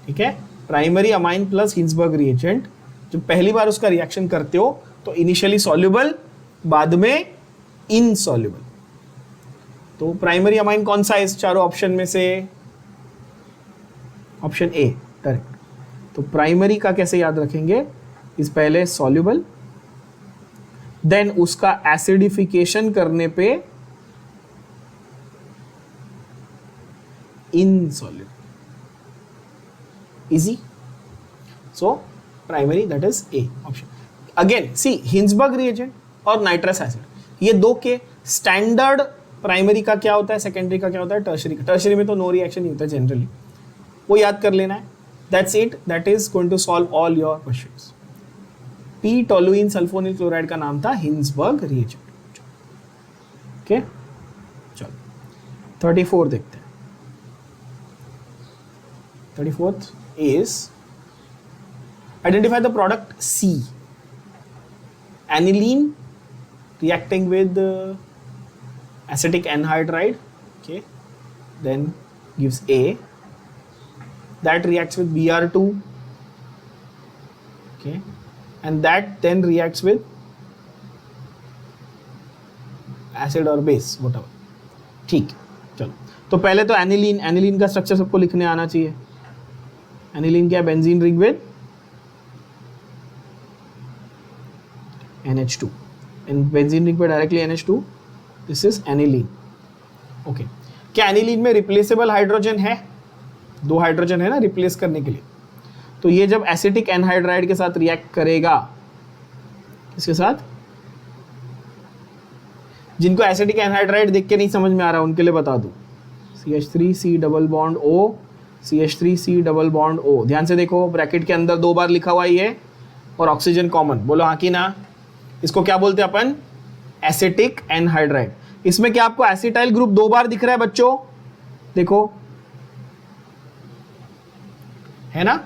ठीक है, primary amine plus Hinsberg reagent, जब पहली बार उसका रिएक्शन करते हो तो इनिशियली सॉल्युबल, बाद में इनसॉल्युबल। तो प्राइमरी अमाइन कौन सा है इस चारों ऑप्शन में से? Option A correct. तो प्राइमरी का कैसे याद रखेंगे? इस पहले सॉल्युबल, देन उसका एसिडिफिकेशन करने पे insoluble. Easy. So primary that is a option. Again see, Hinsberg reagent और नाइट्रस एसिड, ये दो के स्टैंडर्ड, प्राइमरी का क्या होता है, सेकेंडरी का क्या होता है, टर्शरी का। टर्शरी में तो नो रिएक्शन नहीं होता जनरली, वो याद कर लेना है। That's it, that is going to solve all your questions. P toluene sulfonyl chloride का नाम था हिंसबर्ग रिएजेंट। ओके चलो 34 देखते हैं। 34th is identify the product C, aniline reacting with acetic anhydride, okay, then gives A, that reacts with Br2, okay, and that then reacts with acid or base whatever. ठीक, चलो तो पहले तो aniline, aniline का structure सबको लिखने आना चाहिए। एनिलीन क्या है? Benzene ring with NH2, in benzene ring पे directly NH2, this is aniline. Okay, क्या एनिलीन में रिप्लेसेबल हाइड्रोजन है? 2 हाइड्रोजन है ना रिप्लेस करने के लिए। तो ये जब एसिटिक एनहाइड्राइड के साथ रिएक्ट करेगा, इसके साथ, जिनको एसिटिक एनहाइड्राइड देख के नहीं समझ में आ रहा उनके लिए बता दूं, CH3C double bond O, CH3C double bond O। ध्यान से देखो, ब्रैकेट के अंदर 2 बार लिखा हुआ है ये, और ऑक्सीजन कॉमन। बोलो हाँ कि ना? इसको क्या बोलते हैं अपन? Acetic anhydride. इसमें क्या आपको एसिटाइल ग्रुप 2 बार दिख रहा है बच्चों? देखो, है ना,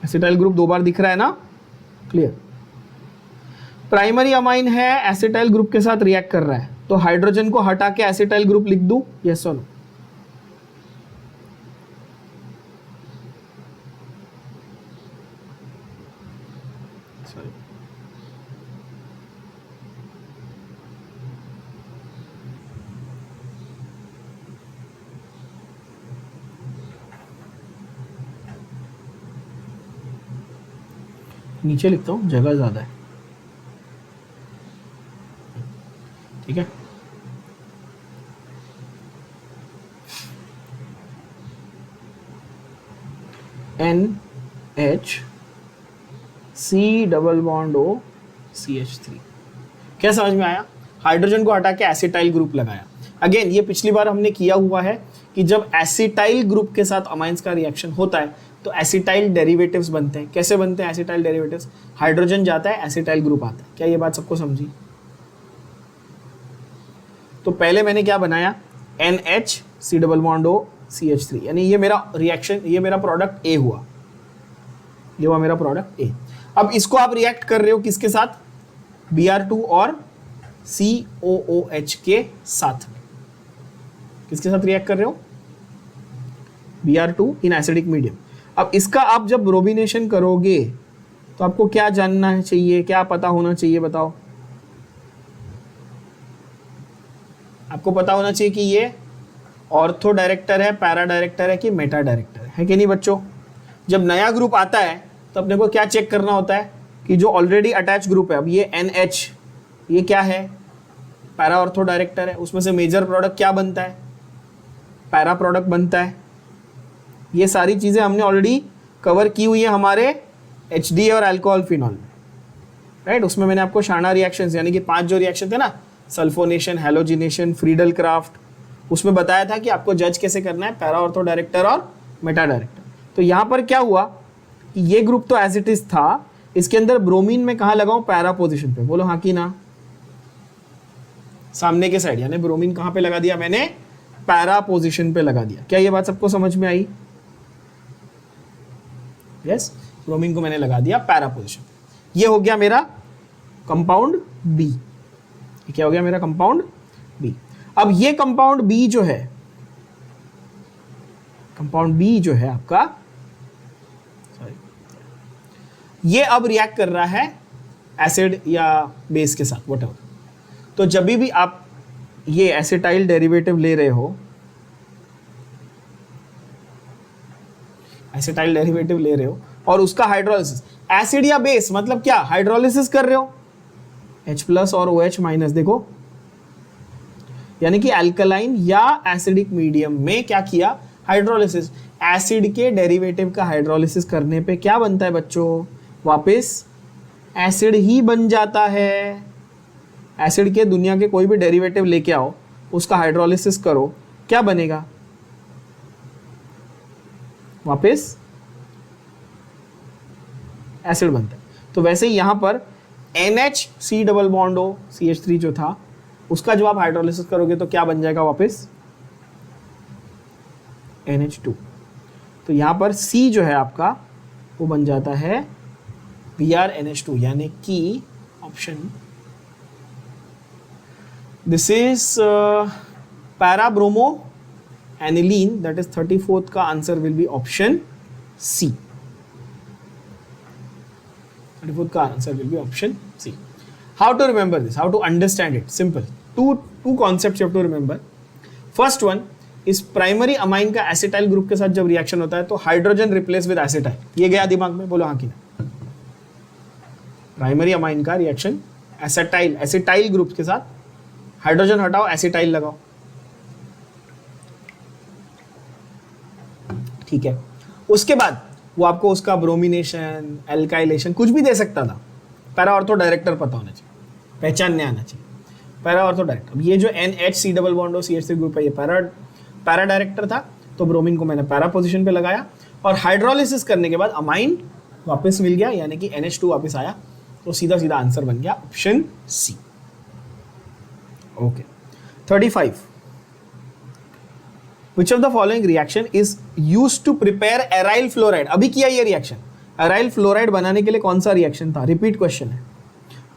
एसिटाइल ग्रुप 2 बार दिख रहा है ना? क्लियर। प्राइमरी अमाइन है, एसिटाइल ग्रुप के साथ रिएक्ट कर रहा है, तो हाइड्रोजन को हटा के एसिटाइल ग्रुप लिख दूं? यस और नो? नीचे लिखता हूं, जगह ज्यादा है। ठीक है, NH C double bond O CH3। क्या समझ में आया? हाइड्रोजन को हटा के एसिटाइल ग्रुप लगाया। अगेन ये पिछली बार हमने किया हुआ है कि जब एसिटाइल ग्रुप के साथ अमाइंस का रिएक्शन होता है तो एसिटाइल डेरिवेटिव्स बनते हैं। कैसे बनते हैं एसिटाइल डेरिवेटिव्स? हाइड्रोजन जाता है, एसिटाइल ग्रुप आता है। क्या ये बात सबको समझी? तो पहले मैंने क्या बनाया? NH C double bond O CH3, यानी ये मेरा रिएक्शन, ये मेरा प्रोडक्ट A हुआ, ये हुआ मेरा प्रोडक्ट A। अब इसको आप रिएक्ट कर रहे हो किसके साथ? Br2 और COOH के साथ में। किसके साथ रिएक्ट कर रहे हो? Br2 in acidic medium. अब इसका आप जब ब्रोमिनेशन करोगे तो आपको क्या जानना चाहिए, क्या पता होना चाहिए बताओ? आपको पता होना चाहिए कि ये ऑर्थो डायरेक्टर है, पैरा डायरेक्टर है कि मेटा डायरेक्टर है कि नहीं बच्चों? जब नया ग्रुप आता है तो अपने को क्या चेक करना होता है कि जो ऑलरेडी अटैच ग्रुप है, अब ये NH, ये क्या है? पैरा ऑर्थो डायरेक्टर है, उसमें से मेजर प्रोडक्ट क्या बनता है? पैरा प्रोडक्ट बनता है। ये सारी चीज़ें हमने ऑलरेडी कवर की हुई है हमारे HDA और अल्कोहल फिनॉल में, राइट। उसमें मैंने आपको शार्ना रिएक्शंस यानी कि 5 जो रिएक्शन थे ना, सल्फोनेशन, हेलोजिनेशन, फ्रीडल क्राफ्ट, उसमें बताया था कि आपको जज कैसे करना है, पैरा ऑर्थो डायरेक्टर और मेटा डायरेक्टर। तो यहाँ पर क्या हुआ कि ये ग्रुप तो एज इट इज था, इसके अंदर ब्रोमीन में कहाँ लगाऊं, पैरा पोजिशन पे, बोलो हाँ कि ना, सामने के साइड, यानी ब्रोमीन कहाँ पे लगा दिया मैंने, पैरा पोजिशन पे लगा दिया। क्या ये बात सबको समझ में आई? यस, ब्रोमीन को मैंने लगा दिया पैरा पोजिशन। ये हो गया मेरा कंपाउंड बी। क्या हो गया मेरा कंपाउंड बी। अब ये कंपाउंड बी जो है, कंपाउंड बी जो है आपका, सॉरी, ये अब रिएक्ट कर रहा है एसिड या बेस के साथ, व्हाटएवर। तो जब भी आप ये एसिटाइल डेरिवेटिव ले रहे हो, एसिटाइल डेरिवेटिव ले रहे हो और उसका हाइड्रोलिसिस, एसिड या बेस मतलब क्या, हाइड्रोलिसिस कर रहे हो, H+ और OH-, देखो, यानी कि अल्कलाइन या एसिडिक मीडियम में क्या किया, हाइड्रोलिसिस। एसिड के डेरिवेटिव का हाइड्रोलिसिस करने पे क्या बनता है बच्चों, वापस एसिड ही बन जाता है। एसिड के दुनिया के कोई भी डेरिवेटिव लेके आओ, उसका हाइड्रोलिसिस करो, क्या बनेगा, वापस एसिड बनता है। तो वैसे ही यहां पर NH डबल बॉन्ड हो, CH3 जो था, उसका जब आप हाइड्रोलिसिस करोगे तो क्या बन जाएगा, वापस NH2। तो यहां पर C जो है आपका वो बन जाता है BrNH2, यानी कि option, this is para bromo aniline, that is 34th का answer will be option C। 34th का answer will be option C। How to remember this, how to understand it, simple, two concepts you have to remember. First one, इस primary amine का acetyl group के साथ जब reaction होता है तो hydrogen replace with acetyl, ये गया दिमाग में, बोलो हाँ कि ना। प्राइमरी अमाइन का रिएक्शन एसिटाइल ग्रुप के साथ, हाइड्रोजन हटाओ, एसिटाइल लगाओ, ठीक है। उसके बाद वो आपको उसका ब्रोमिनेशन, एल्काइलेशन कुछ भी दे सकता था, पैरा ऑर्थो डायरेक्टर पता होना चाहिए, पहचानने आना चाहिए, पैरा ऑर्थो डायरेक्टर। अब ये जो NH double bond CH3 group है, ये पैरा डायरेक्टर था, तो ब्रोमीन को मैंने पैरा पोजीशन पे लगाया और हाइड्रोलिसिस करने के बाद अमाइन वापस मिल गया, यानी कि NH2 वापस आया, तो सीधा सीधा आंसर बन गया option C। Okay, 35, Which of the following reaction is used to prepare aryl fluoride? अभी किया ये रिएक्शन, aryl fluoride बनाने के लिए कौन सा रिएक्शन था, रिपीट क्वेश्चन है,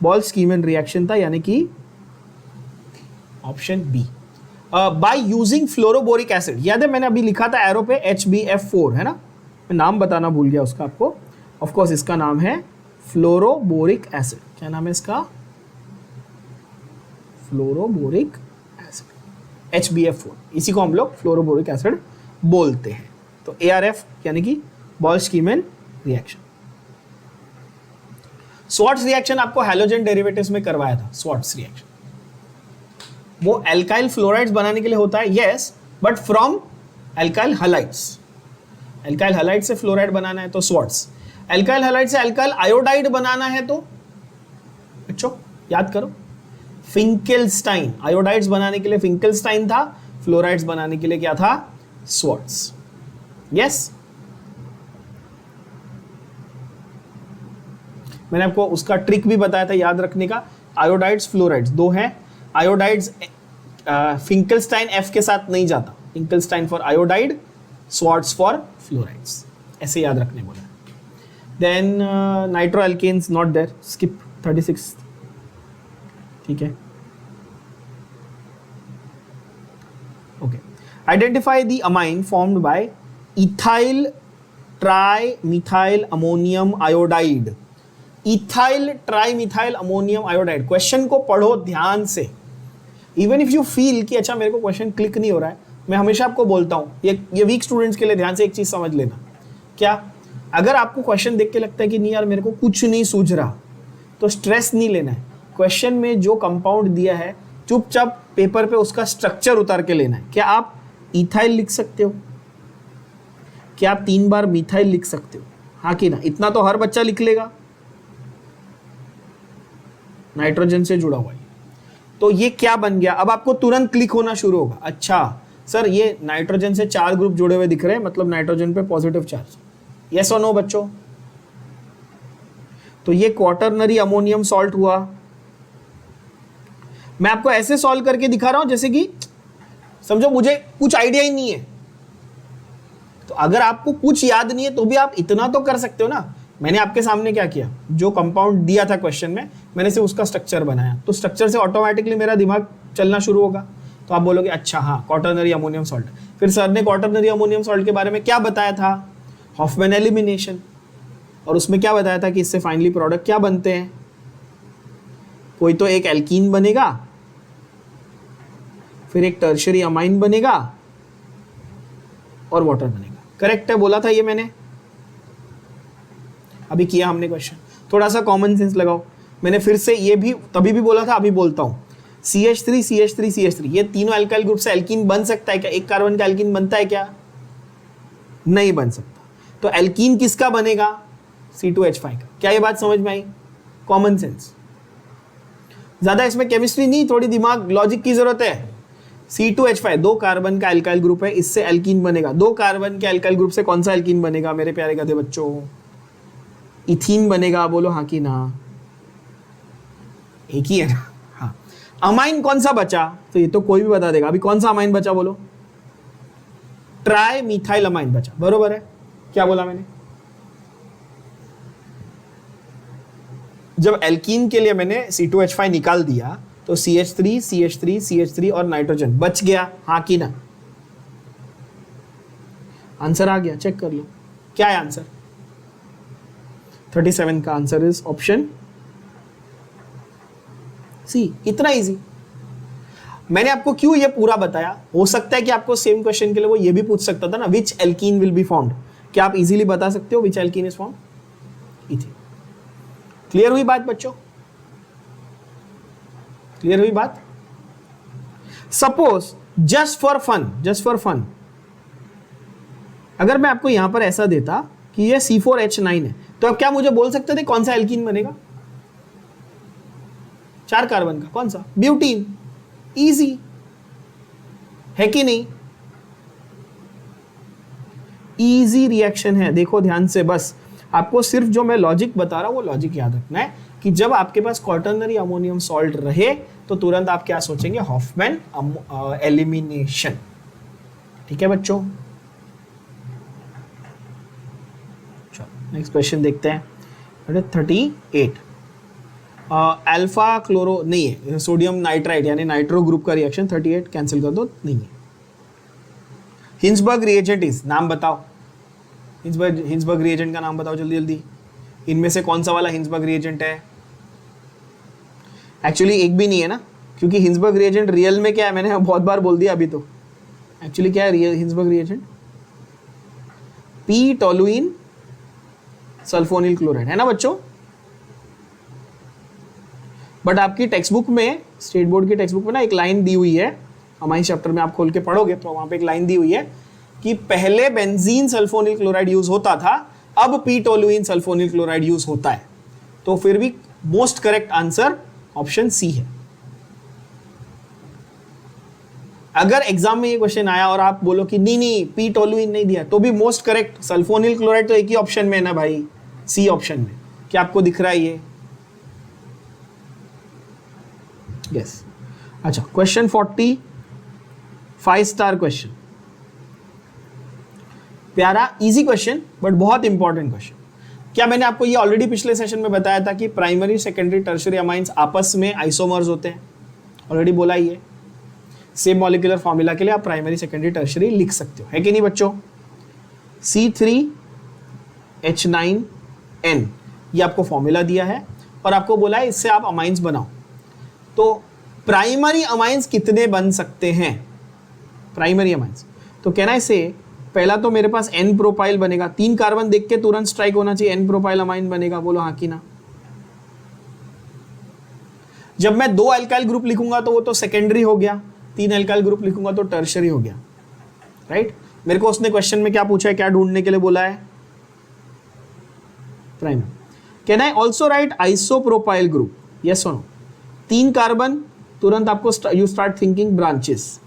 बॉल्स-कीमन रिएक्शन था, यानी कि option B. By using fluoroboric acid, याद है मैंने अभी लिखा था एरो पे HbF4, है ना, मैं नाम बताना भूल गया उसका आपको, ऑफ कोर्स इसका नाम है फ्लोरोबोरिक एसिड। क्या नाम है इसका, फ्लोरोबोरिक एसिड, HbF4, इसी को हम लोग फ्लोरोबोरिक एसिड बोलते हैं। तो ARF यानी कि बॉल्स-कीमन रिएक्शन। स्वॉर्ट्स रिएक्शन आपको हैलोजन डेरिवेटिव्स में करवाया था, स्वॉर्ट्स रिएक्शन, वो एल्काइल फ्लोराइड्स बनाने के लिए होता है, yes, but from alkyl halides. Alkyl halide से फ्लोराइड बनाना है तो स्वॉर्ट्स, एल्काइल हलाइड से एल्काइल आयोडाइड बनाना है तो बच्चों याद करो, फिंकेलस्टाइन। आयोडाइड्स बनाने के लिए फिंकेलस्टाइन था, फ्लोराइड्स बनाने के लिए क्या था, स्वॉर्ट्स, यस। मैंने आपको उसका ट्रिक भी बताया था याद रखने का, आयोडाइड्स फ्लोराइड्स दो हैं, आयोडाइड्स फिंकेलस्टाइन F के साथ नहीं जाता, Finkelstein for iodide, Swarts for fluorides, ऐसे याद रखने बोला। Then nitro alkanes not there, skip 36, ठीक है, okay. Identify the amine formed by ethyl tri methyl ammonium iodide. Ethyl tri methyl ammonium iodide, question को पढ़ो ध्यान से, इवन इफ यू फील कि अच्छा मेरे को क्वेश्चन क्लिक नहीं हो रहा है, मैं हमेशा आपको बोलता हूं, ये वीक स्टूडेंट्स के लिए ध्यान से एक चीज समझ लेना, क्या अगर आपको क्वेश्चन देख के लगता है कि नहीं यार मेरे को कुछ नहीं सूझ रहा, तो स्ट्रेस नहीं लेना है, क्वेश्चन में जो कंपाउंड दिया है चुपचाप पेपर पे उसका स्ट्रक्चर उतार के लेना है। क्या आप इथाइल लिख सकते हो? क्या आप 3 बार मिथाइल लिख सकते हो? हाँ कि ना? इतना तो हर बच्चा लिख लेगा, नाइट्रोजन से जुड़ा हुआ है। तो ये क्या बन गया? अब आपको तुरंत क्लिक होना शुरू होगा, अच्छा सर ये नाइट्रोजन से 4 ग्रुप जुड़े हुए दिख रहे हैं, मतलब नाइट्रोजन पे पॉजिटिव चार्ज। यस और नो बच्चों? तो ये क्वाटरनरी अमोनियम सॉल्ट हुआ। मैं आपको ऐसे सॉल्व करके दिखा रहा हूं जैसे कि समझो मुझे कुछ आइडिया ही नहीं है। तो अगर आपको कुछ याद नहीं है तो भी आप इतना तो कर सकते हो ना। मैंने आपके सामने क्या किया, जो कंपाउंड दिया था क्वेश्चन में, मैंने सिर्फ उसका स्ट्रक्चर बनाया, तो स्ट्रक्चर से ऑटोमेटिकली मेरा दिमाग चलना शुरू होगा। तो आप बोलोगे अच्छा हाँ क्वाटरनरी अमोनियम सॉल्ट। फिर सर ने क्वाटरनरी अमोनियम सॉल्ट के बारे में क्या बताया था? Hofmann elimination. और उसमें क्या बताया था कि इससे फाइनली प्रोडक्ट क्या बनते हैं? कोई तो एक एल्कीन बनेगा, फिर एक टर्शियरी अमाइन बनेगा और वाटर बनेगा। करेक्ट है, बोला था ये मैंने, अभी किया हमने क्वेश्चन। थोड़ा सा कॉमन सेंस लगाओ। मैंने फिर से ये भी तभी भी बोला था, अभी बोलता हूं, CH3 CH3 CH3 ये तीनों अल्काइल ग्रुप से एल्कीन बन सकता है क्या? एक कार्बन का एल्कीन बनता है क्या? नहीं बन सकता। तो एल्कीन किसका बनेगा? C2H5 का। क्या ये बात समझ में आई? कॉमन सेंस, ज्यादा इसमें केमिस्ट्री नहीं, थोड़ी दिमाग लॉजिक की जरूरत है। C2H5 2 कार्बन का एल्काइल ग्रुप है, इससे एल्कीन बनेगा। 2 कार्बन के एल्काइल ग्रुप से कौन सा एल्कीन बनेगा मेरे प्यारे गधे बच्चों? इथीन बनेगा। बोलो हाँ कि ना? एक ही है ना? हाँ। अमाइन कौन सा बचा? तो ये तो कोई भी बता देगा। अभी कौन सा अमाइन बचा बोलो? ट्राई मिथाइल अमाइन बचा, बरोबर है। क्या बोला मैंने? जब एल्कीन के लिए मैंने C2H5 निकाल दिया तो CH3 CH3 CH3 और नाइट्रोजन बच गया, हाँ कि ना? आंसर आ गया, चेक कर लो। क्या है आंसर? 37 का आंसर इज ऑप्शन सी। इतना इजी। मैंने आपको क्यों ये पूरा बताया? हो सकता है कि आपको सेम क्वेश्चन के लिए वो ये भी पूछ सकता था ना, which alkene will be found. क्या आप इजीली बता सकते हो which alkene is found? Ethene. Clear हुई बात बच्चों? क्लियर हुई बात? सपोज जस्ट फॉर फन अगर मैं आपको यहां पर ऐसा देता कि ये C4H9 है, तो अब क्या मुझे बोल सकते थे कौन सा एल्कीन बनेगा? 4 कार्बन का कौन सा? ब्यूटीन। इजी है कि नहीं? इजी रिएक्शन है। देखो ध्यान से, बस आपको सिर्फ जो मैं लॉजिक बता रहा हूं वो लॉजिक याद रखना है कि जब आपके पास क्वाटरनरी अमोनियम सॉल्ट रहे तो तुरंत आप क्या सोचेंगे? Hofmann elimination. ठीक है बच्चों? नेक्स्ट क्वेश्चन देखते हैं। 38 अल्फा क्लोरो नहीं है, सोडियम नाइट्राइट यानी नाइट्रो ग्रुप का रिएक्शन। 38 कैंसिल कर दो, नहीं है। हिंसबर्ग रिएजेंट इज, नाम बताओ। हिंसबर्ग रिएजेंट का नाम बताओ जल्दी जल्दी। इनमें से कौन सा वाला हिंसबर्ग रिएजेंट है? एक्चुअली एक भी नहीं है ना, क्योंकि हिंसबर्ग रिएजेंट रियल में क्या है मैंने बहुत बार बोल दिया अभी। तो एक्चुअली क्या है real Hinsberg reagent? P toluene sulfonyl chloride, है ना बच्चों? बट आपकी टेक्स्ट बुक में, स्टेट बोर्ड की टेक्स्ट बुक में ना एक लाइन दी हुई है, हमारे चैप्टर में आप खोल के पढ़ोगे तो वहां पे एक लाइन दी हुई है कि पहले बेंजीन सल्फोनिल क्लोराइड यूज होता था, अब P toluene sulfonyl chloride use होता है। तो फिर भी most correct answer option C है। अगर एग्जाम में ये क्वेश्चन आया और आप बोलो कि नहीं पी टोलुइन नहीं दिया, तो भी मोस्ट करेक्ट सल्फोनिल क्लोराइड तो एक ही ऑप्शन में है ना भाई, सी ऑप्शन में। क्या आपको दिख रहा है ये? यस। अच्छा, क्वेश्चन 40 5 स्टार क्वेश्चन, प्यारा इजी क्वेश्चन बट बहुत इंपॉर्टेंट क्वेश्चन। क्या मैंने आपको ये ऑलरेडी पिछले सेशन में बताया था कि प्राइमरी सेकेंडरी टर्शियरी अमाइंस आपस में आइसोमर्स होते हैं? ऑलरेडी बोला ही है। सेम मॉलिक्यूलर फॉर्मूला के लिए आप प्राइमरी सेकेंडरी टर्शियरी लिख सकते हो, है कि नहीं बच्चों? C3H9N ये आपको फॉर्मूला दिया है और आपको बोला है इससे आप अमाइंस बनाओ। तो प्राइमरी अमाइंस कितने बन सकते हैं? प्राइमरी अमाइंस तो कहना है से पहला तो मेरे पास N प्रोपाइल बनेगा। 3 कार्बन देख के तुरंत स्ट्राइक होना चाहिए, N प्रोपाइल अमाइन बनेगा। बोलो हाँ कि ना? जब मैं 2 अल्काइल ग्रुप लिखूंगा तो वो तो सेकेंडरी हो गया, 3 अल्काइल ग्रुप लिखूंगा तो टर्शियरी हो गया। राइट। मेरे को उसने क्वेश्चन में क्या पूछा है, क्या ढूंढने के लिए बोला है, primer. Can I also right isopropyl group, yes और नो। 3 कार्बन, तुरंत आपको you start thinking branches.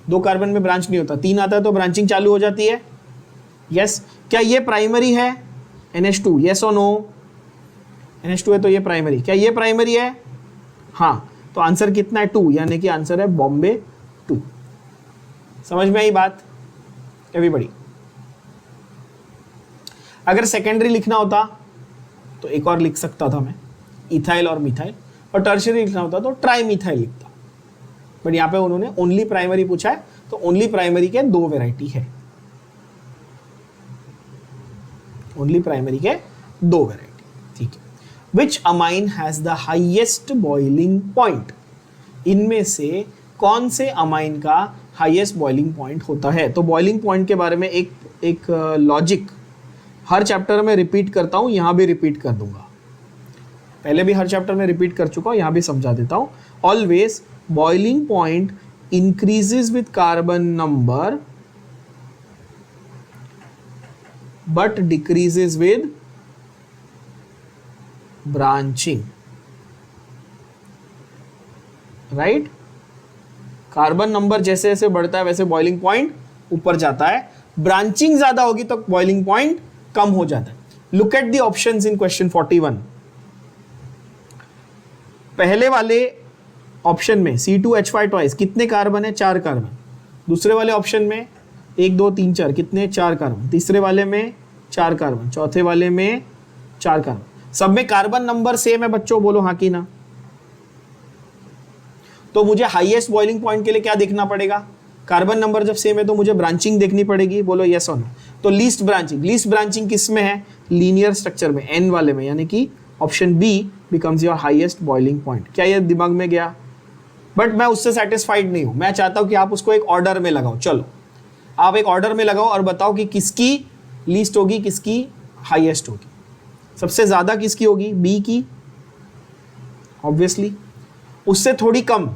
2 carbon में ब्रांच नहीं होता, 3 आता है तो ब्रांचिंग चालू हो जाती है, यस। क्या ये प्राइमरी है, NH2, यस और नो। NH2 है तो ये प्राइमरी, क्या ये प्राइमरी है, हाँ। तो आंसर कितना है, 2, यानी कि आंसर है बॉम्बे 2। समझ में आई बात एवरीबॉडी। अगर सेकेंडरी लिखना होता तो एक और लिख सकता था मैं, इथाइल और मिथाइल, और टर्शियरी लिखना होता तो ट्राई मिथाइल लिखता, बट यहां पे उन्होंने ओनली प्राइमरी पूछा है, तो ओनली प्राइमरी के 2 वेराइटी है, ओनली प्राइमरी के 2 वेराइटी, ठीक है। Which amine has the highest boiling point, इनमें से कौन से अमाइन का हाईएस्ट बॉइलिंग पॉइंट होता है। तो बॉइलिंग पॉइंट के बारे में एक लॉजिक हर चैप्टर में रिपीट करता हूं, यहां भी रिपीट कर दूंगा, पहले भी हर चैप्टर में रिपीट कर चुका हूं, यहां भी समझा देता हूं। Always boiling point increases with carbon number but decreases with branching, right. Carbon number जैसे जैसे बढ़ता है वैसे बॉइलिंग पॉइंट ऊपर जाता है, ब्रांचिंग ज्यादा होगी तो बॉइलिंग पॉइंट कम हो जाता है। Look at the options in question 41। पहले वाले ऑप्शन में C2H5 ट्वाइस, कितने कार्बन है, 4 कार्बन। दूसरे वाले ऑप्शन में 1 2 3 4, कितने, 4 कार्बन। तीसरे वाले में 4 कार्बन, चौथे वाले में 4 कार्बन। सब में कार्बन नंबर सेम है बच्चों, बोलो हाँ कि ना। तो मुझे हाईएस्ट बॉइलिंग पॉइंट के लिए क्या देखना पड़ेगा, कार्बन नंबर जब सेम है तो मुझे ब्रांचिंग देखनी पड़ेगी, बोलो यस और नो। तो लीस्ट ब्रांचिंग किस में है, लीनियर स्ट्रक्चर में, N वाले में, यानी कि option B becomes your highest boiling point. क्या ये दिमाग में गया, बट मैं उससे सेटिस्फाइड नहीं हूं, मैं चाहता हूं कि आप उसको एक ऑर्डर में लगाओ। चलो आप एक ऑर्डर में लगाओ और बताओ कि किसकी लीस्ट होगी, किसकी हाईएस्ट होगी। सबसे ज्यादा किसकी होगी, बी की ऑब्वियसली, उससे थोड़ी कम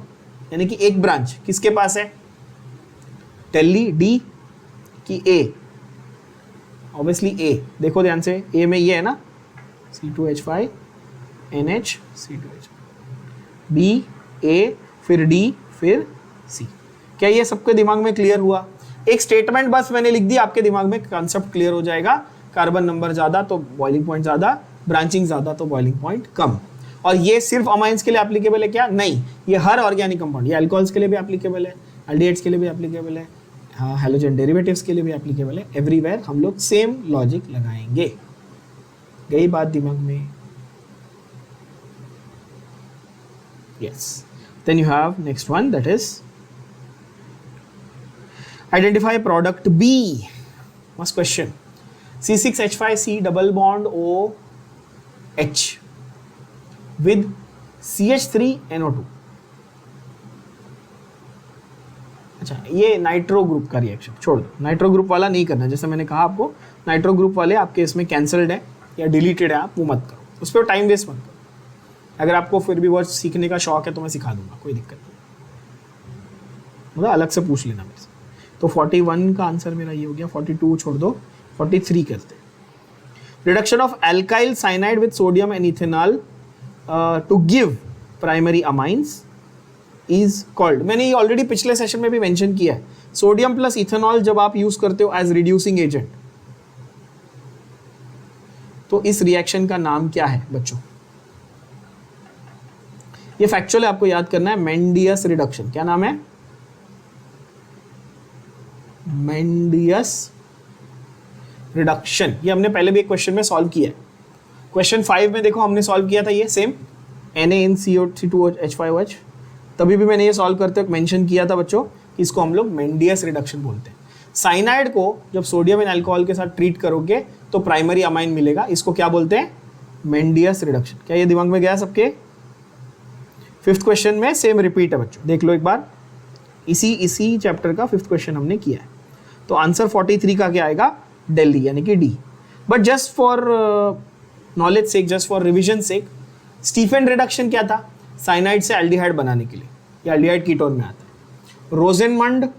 यानी कि एक ब्रांच किसके पास है, टेली, डी की ए, ऑब्वियसली ए। देखो ध्यान से, ए में ये है ना C2H5 NH C2H, बी ए फिर डी फिर सी। क्या ये सबके दिमाग में क्लियर हुआ? एक स्टेटमेंट बस मैंने लिख दी, आपके दिमाग में कॉन्सेप्ट क्लियर हो जाएगा। कार्बन नंबर ज्यादा तो बॉइलिंग पॉइंट ज्यादा, ब्रांचिंग ज्यादा तो बॉइलिंग पॉइंट कम। और ये सिर्फ अमाइंस के लिए एप्लीकेबल है क्या? नहीं, ये हर ऑर्गेनिक कंपाउंड, ये अल्कोहल्स के लिए भी एप्लीकेबल है, एल्डिहाइड्स के लिए भी एप्लीकेबल है, हाँ हैलोजन डेरिवेटिव्स के लिए भी एप्लीकेबल है। एवरीवेयर हम लोग सेम लॉजिक लगाएंगे। गई बात दिमाग में? Yes. Then you have next one, that is identify product B. First question, C6H5C double bond OH with CH3NO2। अच्छा, ये नाइट्रो ग्रुप का रिएक्शन, छोड़ दो, नाइट्रो ग्रुप वाला नहीं करना। जैसे मैंने कहा आपको, नाइट्रो ग्रुप वाले आपके इसमें कैंसल्ड है या डिलीटेड है, आप वो मत करो, उस पर टाइम वेस्ट मत करो। अगर आपको फिर भी बहुत सीखने का शौक है तो मैं सिखा दूंगा, कोई दिक्कत नहीं, मतलब अलग से पूछ लेना मेरे से। तो 41 का आंसर मेरा ये हो गया, 42 छोड़ दो, 43 करते हैं। Reduction of alkyl cyanide with sodium and ethanol to give primary amines is called. मैंने ये ऑलरेडी पिछले सेशन में भी मेंशन किया है। सोडियम प्लस इथेनॉल जब आप यूज करते हो एज रिड्यूसिंग एजेंट, तो इस रिएक्शन का नाम क्या है बच्चों? ये फैक्चुअल है, आपको याद करना है, मेंडियस रिडक्शन। क्या नाम है? मेंडियस रिडक्शन। ये हमने पहले भी एक क्वेश्चन में सॉल्व किया है। क्वेश्चन 5 में देखो हमने सॉल्व किया था ये सेम, NaNCO2H5OH। तभी भी मैंने ये सॉल्व करते वक्त मेंशन किया था बच्चों कि इसको हम लोग मेंडियस रिडक्शन बोलते हैं। साइनाइड को जब सोडियम एंड अल्कोहल के साथ ट्रीट करोगे तो प्राइमरी अमाइन मिलेगा, इसको क्या बोलते हैं? मेंडियस रिडक्शन। क्या ये दिमाग में गया सबके? 5th क्वेश्चन में सेम रिपीट है बच्चों, देख लो एक बार, इसी चैप्टर का 5th क्वेश्चन हमने किया है। तो आंसर 43 का क्या आएगा? दिल्ली, यानी कि D. But just for knowledge sake, just for revision sake, Stephen reduction क्या था? साइनाइड से एल्डिहाइड बनाने के लिए, या एल्डिहाइड कीटोन में आता है। रोजेनमंड,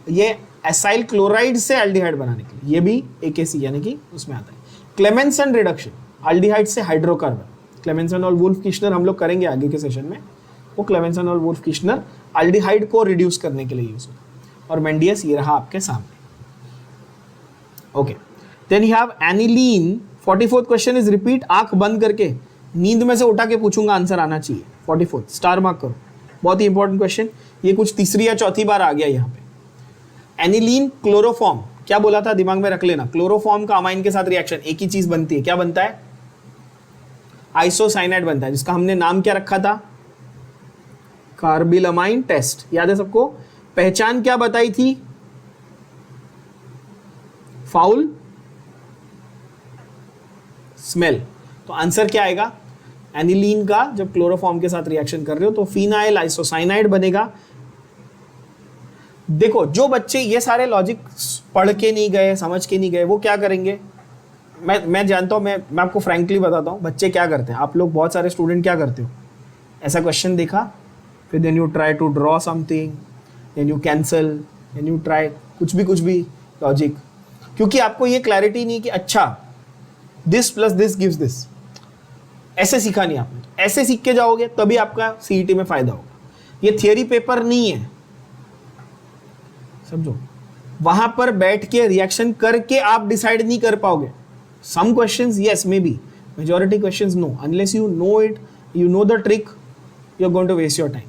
ये एसाइल क्लोराइड से एल्डिहाइड बनाने के लिए, ये भी AKC यानी कि उसमें आता है। क्लेमेंसन रिडक्शन, एल्डिहाइड से हाइड्रोकार्बन, क्लेमेंसन और वुल्फ किश्नर हम लोग करेंगे आगे के सेशन में, वो क्लेमेंसन और वुल्फ किश्नर एल्डिहाइड को रिड्यूस करने के लिए यूज होता है। और मेंडियस ये रहा आपके सामने। Okay, then you have aniline. 44th question is repeat, आंख बंद करके नींद में से उठा के पूछूंगा, आंसर आना चाहिए। 44 स्टार मार्क करो, बहुत ही इंपॉर्टेंट क्वेश्चन, ये कुछ तीसरी या चौथी बार आ गया यहाँ पे। एनिलीन क्लोरोफॉर्म, क्या बोला था दिमाग में रख लेना, क्लोरोफॉर्म का अमाइन के साथ रिएक्शन, एक ही चीज बनती है, क्या बनता है, आइसोसाइनाइड बनता है, जिसका हमने नाम क्या रखा था, कार्बिलमाइन टेस्ट। याद है सबको? पहचान क्या बताई थी, फाउल स्मेल। तो आंसर क्या आएगा, एनिलीन का जब क्लोरोफॉर्म के साथ रिएक्शन कर रहे हो तो फिनाइल आइसोसाइनाइड बनेगा। देखो, जो बच्चे ये सारे लॉजिक पढ़ के नहीं गए, समझ के नहीं गए, वो क्या करेंगे, मैं जानता हूं, मैं आपको फ्रैंकली बताता हूं, बच्चे क्या करते हैं, आप लोग बहुत सारे स्टूडेंट क्या करते हो, ऐसा क्वेश्चन देखा, फिर then you try to draw something, then you cancel, then you try कुछ भी लॉजिक, क्योंकि आपको ये क्लैरिटी नहीं कि अच्छा this plus this gives this, ऐसे सीखा नहीं आपने। ऐसे सीख के जाओगे तभी आपका सीईटी में फायदा होगा। ये थियरी पेपर नहीं है, समझो, वहां पर बैठ के रिएक्शन करके आप डिसाइड नहीं कर पाओगे। Some questions yes may be, majority questions no, unless you know it, you know the trick, you are going to waste your time,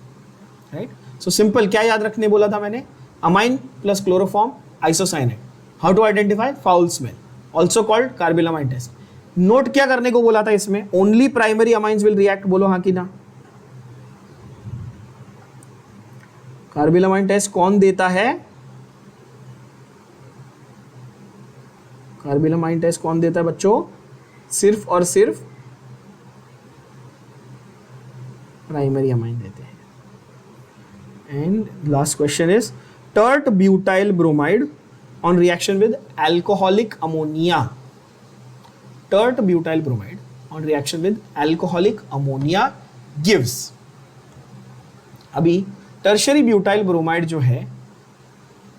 right. So simple, क्या याद रखने बोला था मैंने, amine plus chloroform isocyanide, how to identify, foul smell, also called carbylamine test. Note क्या करने को बोला था इसमें, only primary amines will react, बोलो हाँ कि ना। कार्बिलमाइन टेस्ट कौन देता है, कार्बिलमाइन टेस्ट कौन देता है बच्चों, सिर्फ और सिर्फ प्राइमरी अमाइन देते हैं। And last question is tert butyl bromide on reaction with alcoholic ammonia, tert butyl bromide on reaction with alcoholic ammonia gives। अभी टर्शरी ब्यूटाइल ब्रोमाइड जो है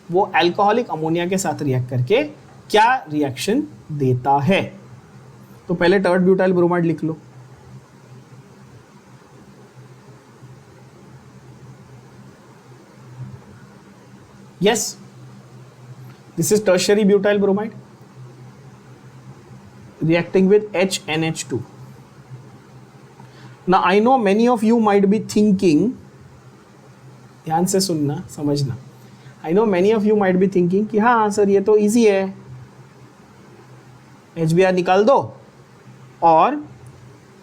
वो अल्कोहलिक अमोनिया के साथ रिएक्ट करके क्या रिएक्शन देता है। तो पहले टर्ट ब्यूटाइल ब्रोमाइड लिख लो, yes this is tertiary butyl bromide reacting with HNH2. Now I know many of you might be thinking, ध्यान से सुनना समझना, I know many of you might be thinking कि हाँ सर ये तो easy है, HBr निकाल दो और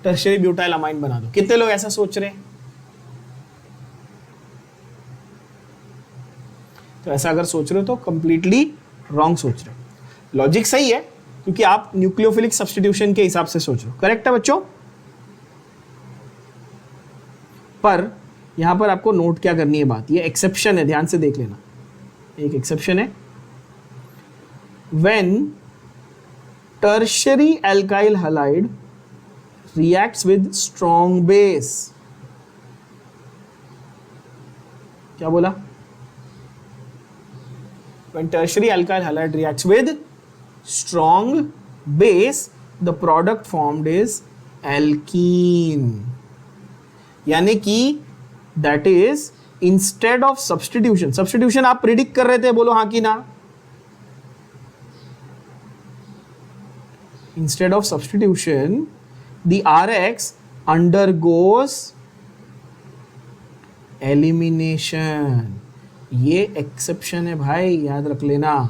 टर्शरी ब्यूटाइल अमाइन बना दो। कितने लोग ऐसा सोच रहे हैं? तो ऐसा अगर सोच रहे हो तो कंप्लीटली रॉन्ग सोच रहे हो। लॉजिक सही है क्योंकि आप न्यूक्लियोफिलिक सब्स्टिट्यूशन के हिसाब से सोच रहे हो, करेक्ट है बच्चों। पर यहां पर आपको नोट क्या करनी है बात, ये एक्सेप्शन है, ध्यान से देख लेना, एक एक्सेप्शन है। When tertiary alkyl halide reacts with strong base, क्या बोला, when tertiary alkyl halide reacts with strong base the product formed is alkene, यानी कि that is instead of substitution आप प्रिडिक्ट कर रहे थे, बोलो हाँ कि ना, instead of substitution the RX undergoes elimination। ये एक्सेप्शन है भाई, याद रख लेना।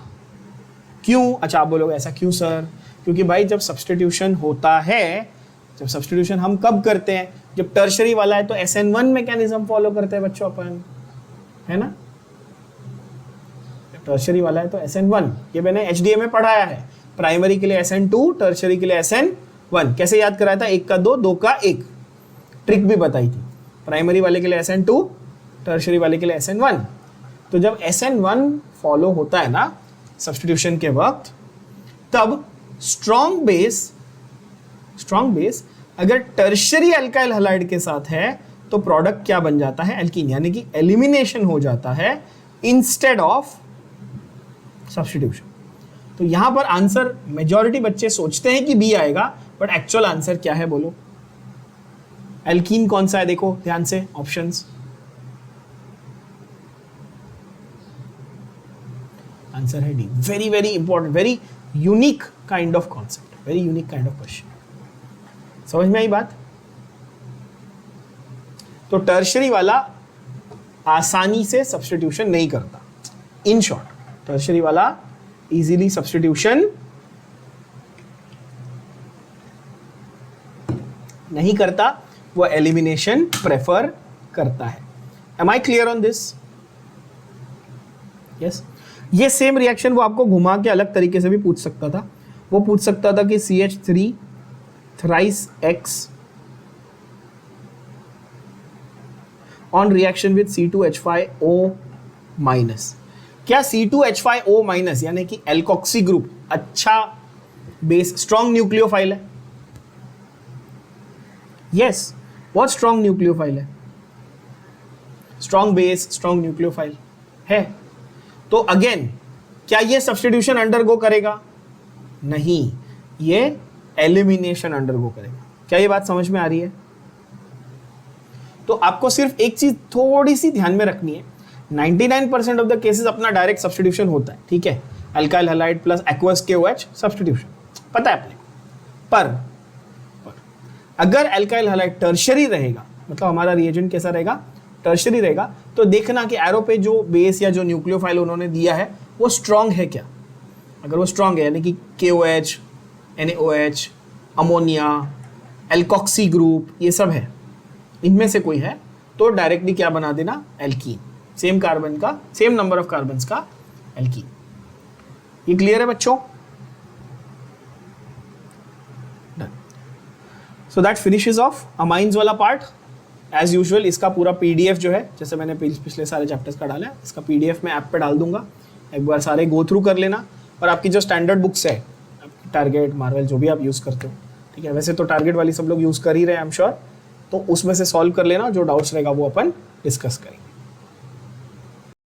क्यों? अच्छा आप बोलोगे ऐसा क्यों सर? क्योंकि भाई जब सब्स्टिट्यूशन होता है, जब सब्स्टिट्यूशन हम कब करते हैं, जब टर्शरी वाला है तो SN1 मैकेनिज्म फॉलो करते हैं बच्चों अपन, है ना। जब टर्शरी वाला है तो SN1, ये मैंने HDA में पढ़ाया है, प्राइमरी के लिए SN2, टर्शरी के लिए SN1। कैसे याद कराया था, 1 का 2, 2 का 1, ट्रिक भी बताई थी। प्राइमरी वाले के लिए SN2, टर्शरी वाले के लिए SN1। तो जब SN1 फॉलो होता है ना सब्स्टिट्यूशन के वक्त, तब स्ट्रॉन्ग बेस अगर टर्शरी अल्काइल हैलाइड के साथ है तो प्रोडक्ट क्या बन जाता है, एल्कीन, यानी कि एलिमिनेशन हो जाता है इंस्टेड ऑफ सब्स्टिट्यूशन। तो यहां पर आंसर मेजॉरिटी बच्चे सोचते हैं कि बी आएगा, बट एक्चुअल आंसर क्या है बोलो? एल्कीन कौन सा है? देखो ध्यान से ऑप्शंस। आंसर है D. Very very important, very unique kind of concept, very unique kind of question. समझ में आई बात? तो टर्शरी वाला आसानी से सब्स्टिट्यूशन नहीं करता। इन शॉर्ट, टर्शरी वाला इजीली सब्स्टिट्यूशन नहीं करता, वो एलिमिनेशन प्रेफर करता है। Am I clear on this? Yes. ये सेम रिएक्शन वो आपको घुमा के अलग तरीके से भी पूछ सकता था। वो पूछ सकता था कि CH3 thrice X on reaction with C2H5O minus. क्या C2H5O माइनस यानी कि एल्कोक्सी ग्रुप अच्छा बेस, स्ट्रॉन्ग न्यूक्लियोफाइल है? यस, बहुत स्ट्रॉन्ग न्यूक्लियोफाइल है, स्ट्रॉन्ग बेस, स्ट्रॉन्ग न्यूक्लियोफाइल है। तो अगेन क्या ये सब्स्टिट्यूशन अंडरगो करेगा? नहीं, ये एलिमिनेशन अंडरगो करेगा। क्या ये बात समझ में आ रही है? तो आपको सिर्फ एक चीज थोड़ी सी ध्यान में रखनी है, 99% ऑफ द केसेस अपना डायरेक्ट सब्स्टिट्यूशन होता है, ठीक है, alkyl halide plus aqueous KOH substitution, पता है अपने को। पर अगर अल्काइल हैलाइड टर्शरी रहेगा, मतलब हमारा रिएजेंट कैसा रहेगा? टर्शरी रहेगा, तो देखना कि एरो पे जो बेस या जो न्यूक्लियोफाइल उन्होंने दिया है वो स्ट्रॉन्ग है क्या। अगर वो स्ट्रॉन्ग है यानी कि KOH, NaOH, ammonia, alkoxy group, ये सब है, इनमें से कोई है, तो डायरेक्टली क्या बना देना? एल्कीन। सेम कार्बन का, सेम नंबर ऑफ कार्बन्स का एल्कीन। ये क्लियर है बच्चों? So that finishes of amines वाला पार्ट। एज यूजुअल इसका पूरा PDF जो है, जैसे मैंने पिछले सारे चैप्टर्स का डाला है, इसका PDF मैं ऐप पे डाल दूंगा, एक बार सारे गो थ्रू कर लेना। और आपकी जो स्टैंडर्ड बुक्स है, टारगेट, मार्वल, जो भी आप यूज़ करते हो, ठीक है, वैसे तो टारगेट वाली सब लोग यूज़ कर ही रहे हैं, आई एम श्योर, तो उसमें से सॉल्व कर लेना, जो डाउट्स रहेगा वो अपन डिस्कस करेंगे।